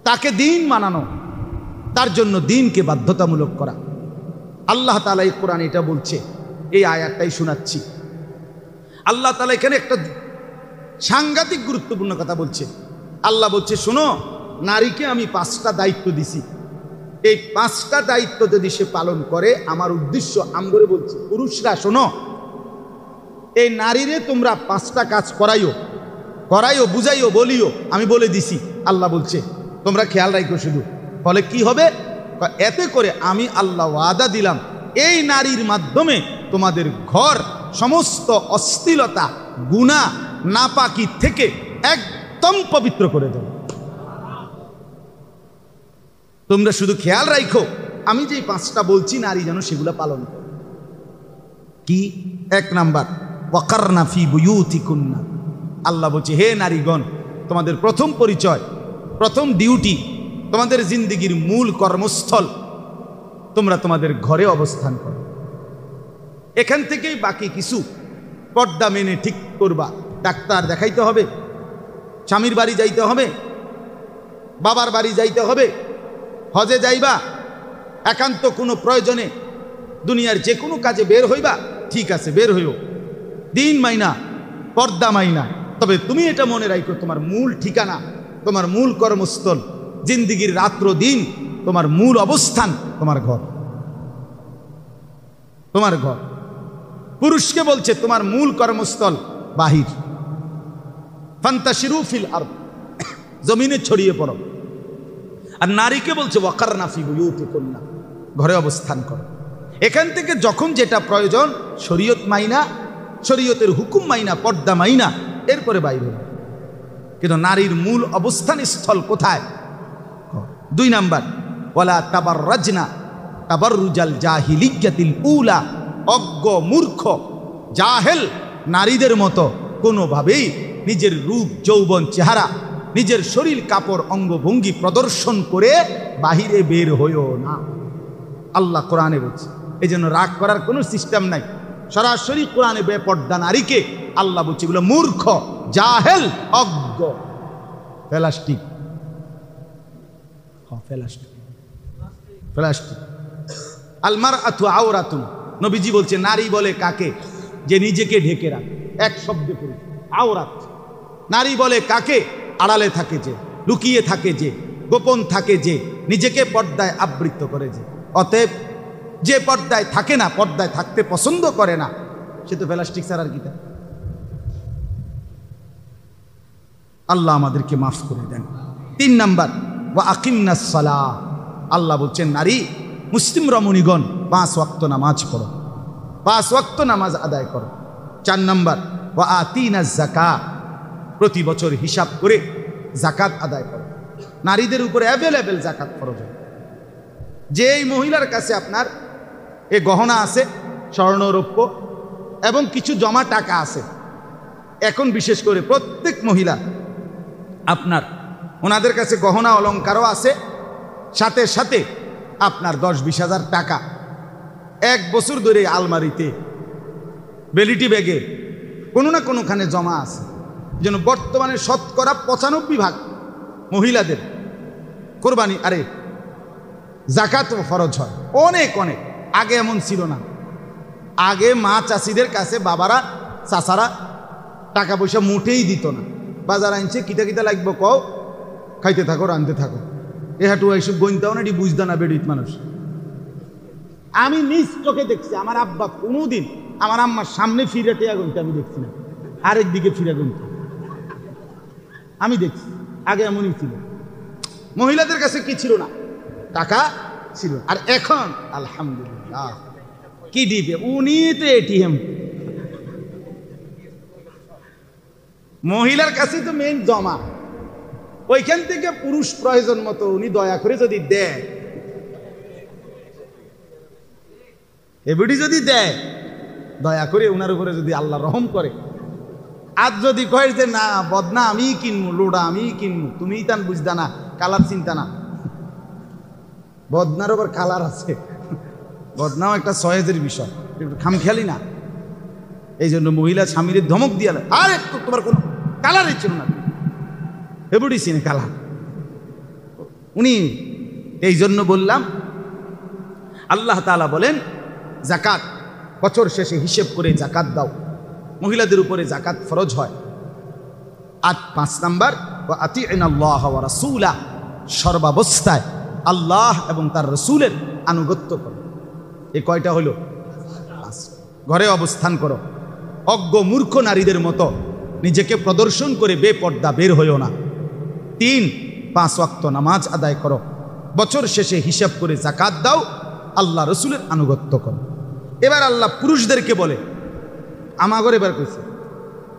তাকে দিন মানানো, তার জন্য দিনকে বাধ্যতামূলক করা। আল্লাহ তাআলা এই কোরআন এটা বলছে, এই আয়াতটাই শোনাচ্ছি। আল্লাহ তাআলা এখানে একটা সাংঘাতিক গুরুত্বপূর্ণ কথা বলছে। আল্লাহ বলছে, শোনো, নারীকে আমি 5টা দায়িত্ব দিছি, এই 5টা দায়িত্ব যদি সে পালন করে, আমার উদ্দেশ্য আমগরে বলছে, পুরুষরা শোনো, এই নারীরে তোমরা 5টা কাজ করাইও, বুঝাইও, বলিও, আমি বলে দিছি। আল্লাহ বলছে তোমরা খেয়াল রাখো শুধু। ফলে কি হবে? এতে করে আমি আল্লাহ ওয়াদা দিলাম, এই নারীর মাধ্যমে তোমাদের ঘর সমস্ত অশ্লীলতা, গুনাহ, নাপাকি থেকে একদম পবিত্র করে দেব। তোমরা শুধু খেয়াল রাখো, আমি যে 5টা বলছি নারী যেন সেগুলো পালন করে। কি? 1 নাম্বার, ওয়াকারনা ফি বুয়ুতিকুন্না। আল্লাহ বলছে, হে নারীগণ, তোমাদের প্রথম পরিচয়, প্রথম ডিউটি, তোমাদের জিন্দেগির মূল কর্মস্থল, তোমরা তোমাদের ঘরে অবস্থান করো। এখান থেকেই বাকি কিছু পর্দা মেনে ঠিক করবা। ডাক্তার দেখাইতে হবে, স্বামীর বাড়ি যাইতে হবে, বাবার বাড়ি যাইতে হবে, হজে যাইবা, একান্ত কোনো প্রয়োজনে দুনিয়ার যে কোনো কাজে বের হইবা, ঠিক আছে বের হইও, দিন মাইনা, পর্দা মাইনা। তবে তুমি এটা মনে রাখো, তোমার মূল ঠিকানা, তোমার মূল কর্মস্থল, জিন্দিগির রাত্র দিন, তোমার মূল অবস্থান তোমার ঘর, তোমার ঘর। পুরুষকে বলছে তোমার মূল কর্মস্থল বাহির, ফান্তাশিরু ফিল আরদ, জমিনে ছড়িয়ে পড়ো। আর নারীকে বলছে ওয়াকারনা ফি বুয়ুতিকুন্না, ঘরে অবস্থান করো। এখান থেকে যখন যেটা প্রয়োজন শরীয়ত মাইনা, শরীয়তের হুকুম মাইনা, পর্দা মাইনা, এরপরে বাইরে। কিন্তু নারীর মূল অবস্থান স্থল কোথায়? 2 নাম্বার, ওয়ালা তাবাররাজনা তাবাররুজাল জাহিলিয়াতিল উলা, অজ্ঞ মূর্খ জাহেল নারীদের মতো কোনোভাবেই নিজের রূপ যৌবন চেহারা, নিজের শরীর কাপড় অঙ্গভঙ্গি প্রদর্শন করে বাহিরে বের হইও না। আল্লাহ কোরআনে বলছে। এই জন্য রাগ করার কোনো সিস্টেম নাই। সরাসরি কোরআনে বেপর্দা নারীকে আল্লাহ বলছে এগুলো মূর্খ, জাহেল, অজ্ঞ, প্লাস্টিক, প্লাস্টিক। আলমার আতু আওরাতুন, নবীজি বলছে নারী বলে কাকে? যে নিজেকে ঢেকে রাখে, এক শব্দে করে আওরাত। নারী বলে কাকে? আড়ালে থাকে যে, লুকিয়ে থাকে যে, গোপন থাকে যে, নিজেকে পর্দায় আবৃত করে যে। অতএব যে পর্দায় থাকে না, পর্দায় থাকতে পছন্দ করে না, সে তো প্লাস্টিক ছাড়ার কি? আল্লাহ আমাদেরকে মাফ করে দেন। 3 নাম্বার, ওয়া আকিমনাস সালাহ, আল্লাহ বলছেন নারী মুসলিম রমণীগণ 5 ওয়াক্ত নামাজ পড়ো, 5 ওয়াক্ত নামাজ আদায় করো। 4 নাম্বার, ওয়া আতিনাজ যাকাত, প্রতি বছর হিসাব করে যাকাত আদায় করো। নারীদের উপরে অ্যাভেলেবেল যাকাত ফরজ। যেই মহিলার কাছে আপনার এ গহনা আছে, স্বর্ণ রৌপ্য এবং কিছু জমা টাকা আছে, এখন বিশেষ করে প্রত্যেক মহিলা আপনার ওনাদের কাছে গহনা অলঙ্কারও আছে, সাথে সাথে আপনার 10-20 হাজার টাকা 1 বছর ধরে আলমারিতে, বেলিটি ব্যাগে কোনো না কোনোখানে জমা আছে। যেন বর্তমানে শতকরা 95% মহিলাদের কোরবানি যাকাত ফরজ হয়। অনেক অনেক আগে এমন ছিল না। আগে মা চাষিদের কাছে বাবারা চাচারা টাকা পয়সা মোটেই দিত না। বাজার আনছে, কিতা কিতা লাগবে কও, খাইতে থাকো, রাঁধতে থাকো, এ হাঁটু এইসব গণিতাও না, এটি বুঝতো না বেডিত মানুষ। আমি নিজ চোখে দেখছি আমার আব্বা কোনোদিন আমার আম্মার সামনে ফিরে টেয়া গুনতে আমি দেখছি না, আরেক দিকে ফিরে গুনতে আমি দেখছি। আগে এমনই ছিল। মহিলাদের কাছে কি ছিল না? টাকা ছিল। আর এখন আলহামদুলিল্লাহ কি দিবে, উনি তো এটিএম। মহিলার কাছে তো মেইন জমা, ওইখান থেকে পুরুষ প্রয়োজন মতো উনি দয়া করে যদি দেয়, এবিডি যদি দেয়, দয়া করে উনার উপরে যদি আল্লাহ রহম করে। আর যদি কয় যে না বদনা আমি কিনবো, লোড়া আমি কিনবো, তুমি তান বুঝদা না, কালার চিন্তা না। বদনার ওপর কালার আছে, বদনাও একটা সয়েজের বিষয়, একটু খামখেয়ালি না। এই জন্য মহিলা স্বামীর ধমক দিয়ে, আরে তোমার কোনো কালারই ছিল না, এবিডি চিনে কালার। উনি এই জন্য বললাম, আল্লাহ তাআলা বলেন যাকাত বছর শেষে হিসেব করে যাকাত দাও। মহিলাদের উপরে যাকাত ফরজ হয়। আর 5 নাম্বার, ওয়া আতিউনাল্লাহ ওয়া রাসূলা, সর্বাবস্থায় আল্লাহ এবং তার রাসূলের আনুগত্য করো। এই কয়টা হলো? 5। ঘরে অবস্থান করো, অজ্ঞ মূর্খ নারীদের মতো নিজেকে প্রদর্শন করে বেপর্দা বের হইও না। 3, 5 ওয়াক্ত নামাজ আদায় করো, বছর শেষে হিসাব করে যাকাত দাও, আল্লাহ রাসূলের আনুগত্য করো। এবার আল্লাহ পুরুষদেরকে বলে, আমাগর এবার কইছে,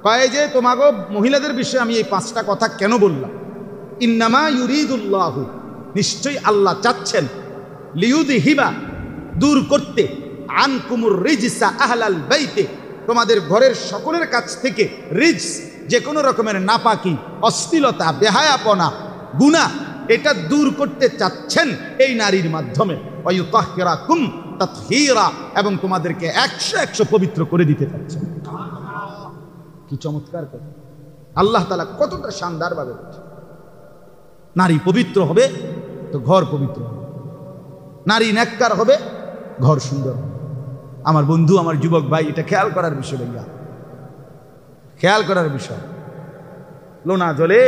কয় যে তোমাগো মহিলাদের বিষয়ে আমি এই 5টা কথা কেন বললাম? ইন্নামা ইউরিদুল্লাহু, নিশ্চয়ই আল্লাহ চাচ্ছেন, লিয়ুযহিবা, দূর করতে, আনকুমুর রিজসা আহলাল বাইতে, তোমাদের ঘরের সকলের কাছ থেকে রিজস, যে কোনো রকমের নাপাকি, অশ্লীলতা, বেহায়াপনা, গুনাহ, এটা দূর করতে চাচ্ছেন এই নারীর মাধ্যমে। ওয়ায়ুতাহহিরাকুম তাতহীরা, এবং তোমাদেরকে 100 পবিত্র করে দিতে চাচ্ছেন। কি চমৎকার কথা! আল্লাহ তাআলা কতটা শানদার ভাবে বলছেন। নারী পবিত্র হবে তো ঘর পবিত্র হবে, নারী নেককার হবে, ঘর সুন্দর হবে। আমার বন্ধু, আমার যুবক ভাই, এটা খেয়াল করার বিষয় ভাইয়া, খেয়াল করার বিষয়। লোনা জলে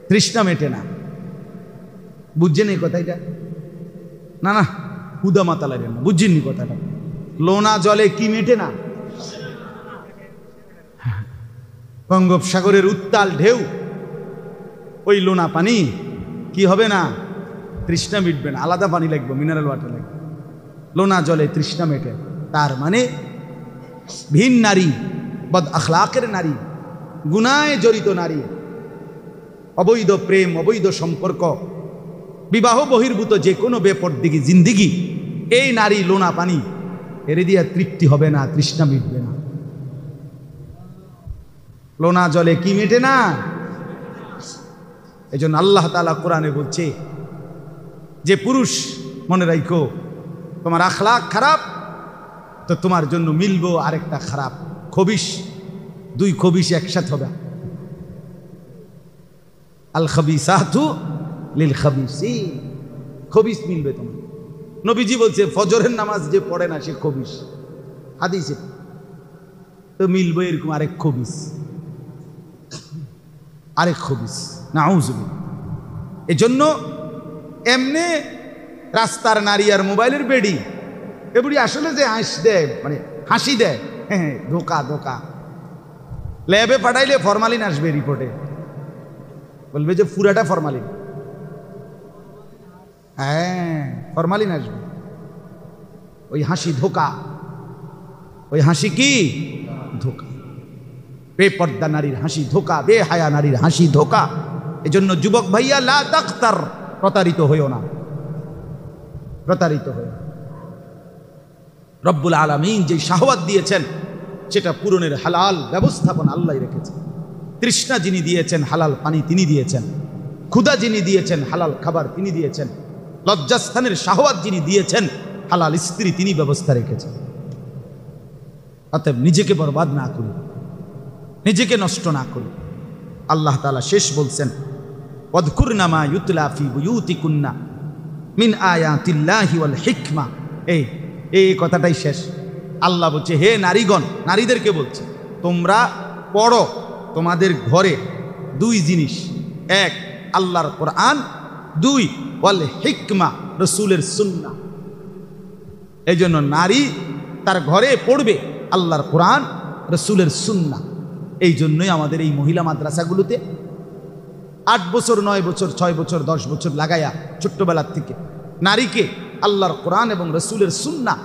তৃষ্ণা মেটে না, বুঝছেন এই কথা? এটা না না হুদা মাতা লাগেন না, বুঝছেননি কথাটা? লোনা জলে কি মেটে না? বঙ্গোপসাগরের উত্তাল ঢেউ, ওই লোনা পানি কি হবে না? তৃষ্ণা মিটবে না, আলাদা পানি লাগবে, মিনারেল ওয়াটার লাগবে। লোনা জলে তৃষ্ণা মেটে। তার মানে ভিন নারী, বদ আখলাকের নারী, গুনায় জড়িত নারী, অবৈধ প্রেম, অবৈধ সম্পর্ক, বিবাহ বহির্ভূত যে কোনো বেপরদিগি জিন্দিগি, এই নারী লোনা পানি এর দিয়া তৃপ্তি হবে না, তৃষ্ণা মিটবে না। লোনা জলে কি মেটে না? এই জন্য আল্লাহ তাআলা কোরআনে বলছে যে পুরুষ মনে রাখো, তোমার আখলাক খারাপ তো তোমার জন্য মিলবো আরেকটা খারাপ খবিশ, দুই খবিশ একসাথে হবে। আল খাবিসাতু লিল খাবিসিন, খবিশ মিলবে তোমার। নবীজি বলছে ফজরের নামাজ যে পড়ে না সে খবিশ, হাদিসে তো মিলবে এরকম আরেক খবিশ, আরেক খবিশ, নাউজুবিল্লাহ। এজন্য এমনি রাস্তার নারী আর মোবাইলের বেডি এগুলি আসলে যে হাস দেয়, মানে হাসি দেয়, হ্যাঁ ধোকা ধোকা। ল্যাবে পাঠাইলে ফরমালিন আসবে, রিপোর্টে বলবে যে পুরাটা ফরমালিন, হ্যাঁ ফরমালিন আসবে। ওই হাসি ধোকা, ওই হাসি কি ধোকা। বেপর্দা নারীর হাসি ধোকা, বেহায়া নারীর হাসি ধোকা। এজন্য যুবক ভাইয়া লা তাখতার, প্রতারিত হইও না, প্রতারিত হইও। রব্বুল আলামিন যে শাহওয়াত দিয়েছেন সেটা পূরণের হালাল ব্যবস্থাপনা আল্লাহ রেখেছেন। তৃষ্ণা যিনি দিয়েছেন হালাল পানি তিনি দিয়েছেন, ক্ষুধা যিনি দিয়েছেন হালাল খাবার তিনি দিয়েছেন, লজ্জাস্থানের শাহওয়াত যিনি দিয়েছেন হালাল স্ত্রী তিনি ব্যবস্থা রেখেছেন। অতএব নিজেকে বরবাদ না করি, নিজেকে নষ্ট না করি। আল্লাহ তাআলা শেষ বলছেন ওয়াযকুরনা মা ইউতলা ফি বুয়ুতিকুন্না মিন আয়াতিল্লাহি ওয়াল হিকমা। এই কথাটাই শেষ। আল্লাহ বলছে হে নারীগণ, নারীদেরকে বলছে তোমরা পড়ো তোমাদের ঘরে দুই জিনিস, এক আল্লাহর কোরআন, দুই ওয়াল হিকমা রাসূলের সুন্নাহ। এই জন্য নারী তার ঘরে পড়বে আল্লাহর কোরআন, রাসূলের সুন্নাহ। এই জন্যই আমাদের এই মহিলা মাদ্রাসাগুলোতে 8 বছর 9 বছর 6 বছর 10 বছর লাগায়া ছোট্টবেলার থেকে নারীকে আল্লাহর কোরআন এবং রাসূলের সুন্নাহ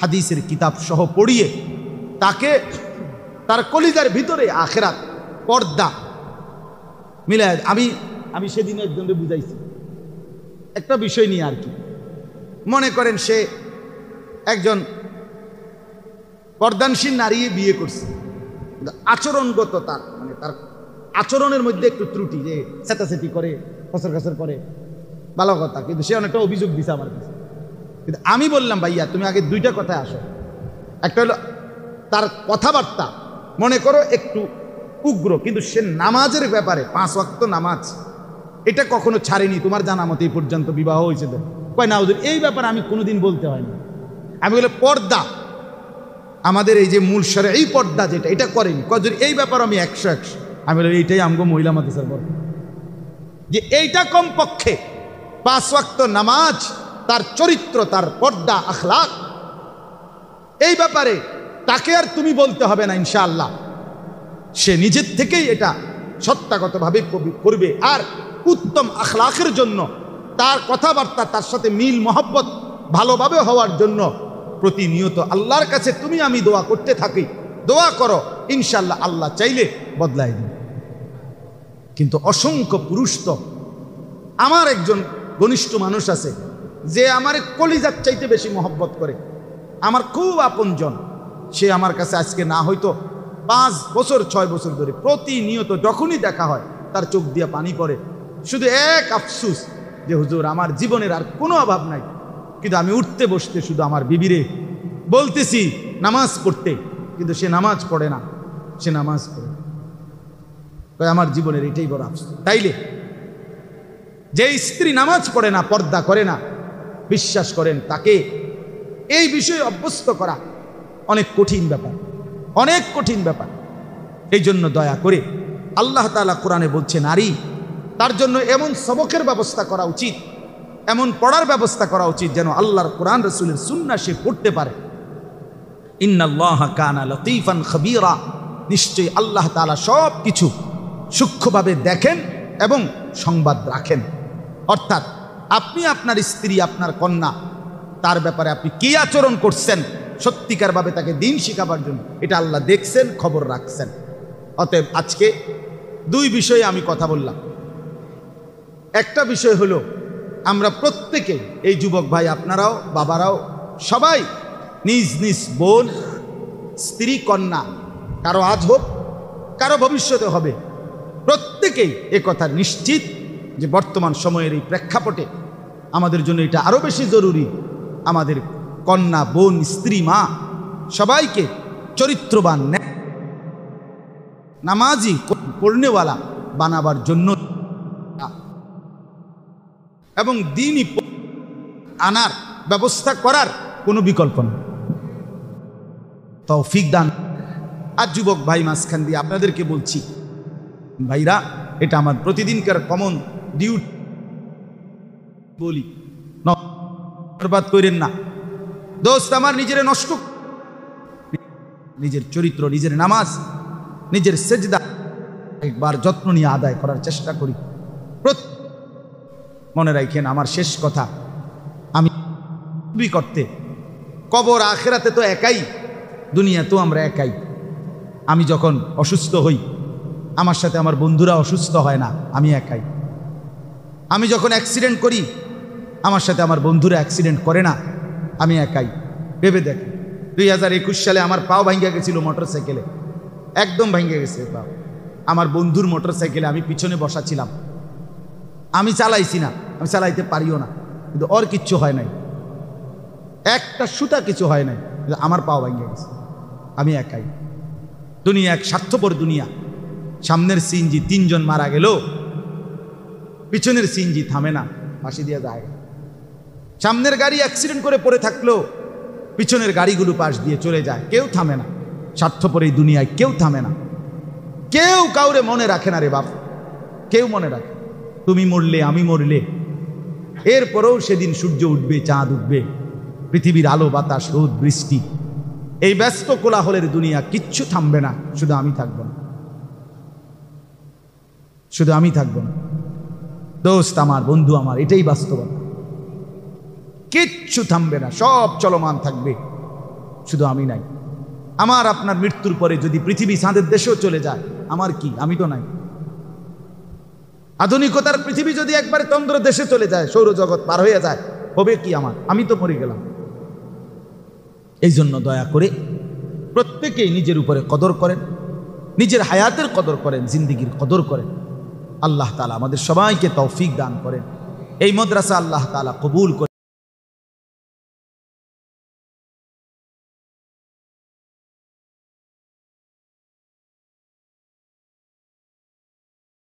হাদিসের কিতাব সহ পড়িয়ে তাকে তার কলিজার ভিতরে আখিরাত পর্দা মিলায়। আমি সেদিন একজনকে বুঝাইছি একটা বিষয় নিয়ে আর কি। মনে করেন সে একজন পর্দানশীল নারী বিয়ে করছে, আচরণগত তার মানে তার আচরণের মধ্যে একটু ত্রুটি, যে চেতাচেতি করে, খসর খসর করে, ভালো কথা, কিন্তু সে অনেকটা অভিযোগ দিছে আমার কাছে। কিন্তু আমি বললাম ভাইয়া তুমি আগে দুইটা কথায় আসো। একটা হলো তার কথাবার্তা মনে করো একটু উগ্র, কিন্তু সে নামাজের ব্যাপারে 5 ওয়াক্ত নামাজ এটা কখনো ছাড়েনি তোমার জানা মতো এই পর্যন্ত বিবাহ হয়েছে তো কয় না হুজুর এই ব্যাপারে আমি কোনোদিন বলতে হয়নি। আমি বলে পর্দা আমাদের এই যে মূল শরীয়ত এই পর্দা যেটা এটা করেনি, কজুর এই ব্যাপারে আমি 100 আমি বলি এইটাই আমগো মহিলা মাদ্রাসার বড়, যে এইটা কমপক্ষে 5 ওয়াক্ত নামাজ, তার চরিত্র, তার পর্দা আখলাক, এই ব্যাপারে তাকে আর তুমি বলতে হবে না ইনশাআল্লাহ। সে নিজের থেকেই এটা সত্তাগতভাবে করবে। আর উত্তম আখলাকের জন্য তার কথাবার্তা তার সাথে মিল মহব্বত ভালোভাবে হওয়ার জন্য প্রতিনিয়ত আল্লাহর কাছে তুমি আমি দোয়া করতে থাকি। দোয়া করো, ইনশাআল্লাহ আল্লাহ চাইলে বদলায় দিন। কিন্তু অসংখ্য পুরুষ তো, আমার একজন ঘনিষ্ঠ মানুষ আছে যে আমার কলিজার চাইতে বেশি মহব্বত করে, আমার খুব আপনজন। সে আমার কাছে আজকে না হয়তো 5 বছর 6 বছর ধরে প্রতিনিয়ত যখনই দেখা হয় তার চোখ দিয়ে পানি পড়ে। শুধু এক আফসুস যে হুজুর আমার জীবনের আর কোনো অভাব নাই, কিন্তু আমি উঠতে বসতে শুধু আমার বিবিরে বলতেছি নামাজ পড়তে, কিন্তু সে নামাজ পড়ে না, সে নামাজ পড়ে। আমার জীবনের এটাই বড় আফসোস। তাইলে যে স্ত্রী নামাজ পড়ে না, পর্দা করে না, বিশ্বাস করেন তাকে এই বিষয়ে অভ্যস্ত করা অনেক কঠিন ব্যাপার, অনেক কঠিন ব্যাপার। এই জন্য দয়া করে আল্লাহ তাআলা কোরআনে বলছে নারী তার জন্য এমন সবকের ব্যবস্থা করা উচিত, এমন পড়ার ব্যবস্থা করা উচিত যেন আল্লাহর কোরআন রাসূলের সুন্নাহ সে পড়তে পারে। ইন্নাল্লাহা কানা লতীফান খবীরা, নিশ্চয়ই আল্লাহ তাআলা সব কিছু সূক্ষ্মভাবে দেখেন এবং সংবাদ রাখেন। অর্থাৎ আপনি আপনার স্ত্রী, আপনার কন্যা, তার ব্যাপারে আপনি কি আচরণ করছেন সত্যিকারভাবে তাকে দিন শিখাবার জন্য, এটা আল্লাহ দেখছেন, খবর রাখছেন। অতএব আজকে দুই বিষয়ে আমি কথা বললাম। একটা বিষয় হলো আমরা প্রত্যেকে, এই যুবক ভাই আপনারাও, বাবারাও, সবাই নিজ নিজ বোন, স্ত্রী, কন্যা, কারো আজ হোক, কারো ভবিষ্যতে হবে, প্রত্যেকেই এ কথা নিশ্চিত যে বর্তমান সময়ের এই প্রেক্ষাপটে আমাদের জন্য এটা আরও বেশি জরুরি। আমাদের কন্যা, বোন, স্ত্রী, মা সবাইকে চরিত্রবান, নামাজি, পড়নেওয়ালা বানাবার জন্য এবং দ্বীনি আনার ব্যবস্থা করার কোনো বিকল্প নেই। তৌফিক দান। আর যুবক ভাই, মাঝখান দিয়ে আপনাদেরকে বলছি, ভাইরা, এটা আমার প্রতিদিনকার কমন ডিউটি। বলি বরবাদ করেন না দোস্ত আমার, নিজের নষ্ট, নিজের চরিত্র, নিজের নামাজ, নিজের সেজদা একবার যত্ন নিয়ে আদায় করার চেষ্টা করি। মনে রাখেন, আমার শেষ কথা, আমি করতে কবর আখেরাতে তো একাই, দুনিয়াতেও আমরা একাই। আমি যখন অসুস্থ হই, আমার সাথে আমার বন্ধুরা অসুস্থ হয় না, আমি একাই। আমি যখন অ্যাক্সিডেন্ট করি, আমার সাথে আমার বন্ধুরা অ্যাক্সিডেন্ট করে না, আমি একাই। ভেবে দেখ, 2021 সালে আমার পাও ভাঙ্গা গেছিল মোটর সাইকেলে, একদম ভাঙ্গা গেছে পাও। আমার বন্ধুর মোটর সাইকেলে আমি পিছনে বসা ছিলাম, আমি চালাইছি না, আমি চালাইতে পারিও না, কিন্তু ওর কিচ্ছু হয় নাই, একটা সুতা কিছু হয় নাই, কিন্তু আমার পাও ভাঙ্গা গেছে। আমি একাই। দুনিয়া এক স্বার্থপর দুনিয়া। সামনের সিএনজি 3 জন মারা গেল, পিছনের সিএনজি থামে না, ফাঁসি দিয়ে যায়। সামনের গাড়ি অ্যাক্সিডেন্ট করে পড়ে থাকলো, পিছনের গাড়িগুলো পাশ দিয়ে চলে যায়, কেউ থামে না। স্বার্থপর এই দুনিয়ায় কেউ থামে না, কেউ কাউরে মনে রাখে না রে বাপ, কেউ মনে রাখে। তুমি মরলে, আমি মরলে, এরপরেও সেদিন সূর্য উঠবে, চাঁদ উঠবে, পৃথিবীর আলো, বাতাস, রোদ, বৃষ্টি, এই ব্যস্ত কোলাহলের দুনিয়া কিচ্ছু থামবে না, শুধু আমি থাকবো না, শুধু আমি থাকবো না। দোস্ত আমার, বন্ধু আমার, এটাই বাস্তবতা। কিচ্ছু থামবে না, সব চলমান থাকবে, শুধু আমি নাই। আমার আপনার মৃত্যুর পরে যদি পৃথিবী চাঁদের দেশেও চলে যায়, আমার কি? আমি তো নাই। আধুনিকতার পৃথিবী যদি একবারে চন্দ্র দেশে চলে যায়, সৌরজগৎ পার হয়ে যায়, হবে কি আমার? আমি তো মরে গেলাম। এই জন্য দয়া করে প্রত্যেকেই নিজের উপরে কদর করেন, নিজের হায়াতের কদর করেন, জিন্দিগির কদর করেন। আল্লাহ তাআলা আমাদের সবাইকে তৌফিক দান করেন। এই মাদ্রাসা আল্লাহ তাআলা কবুল করেন।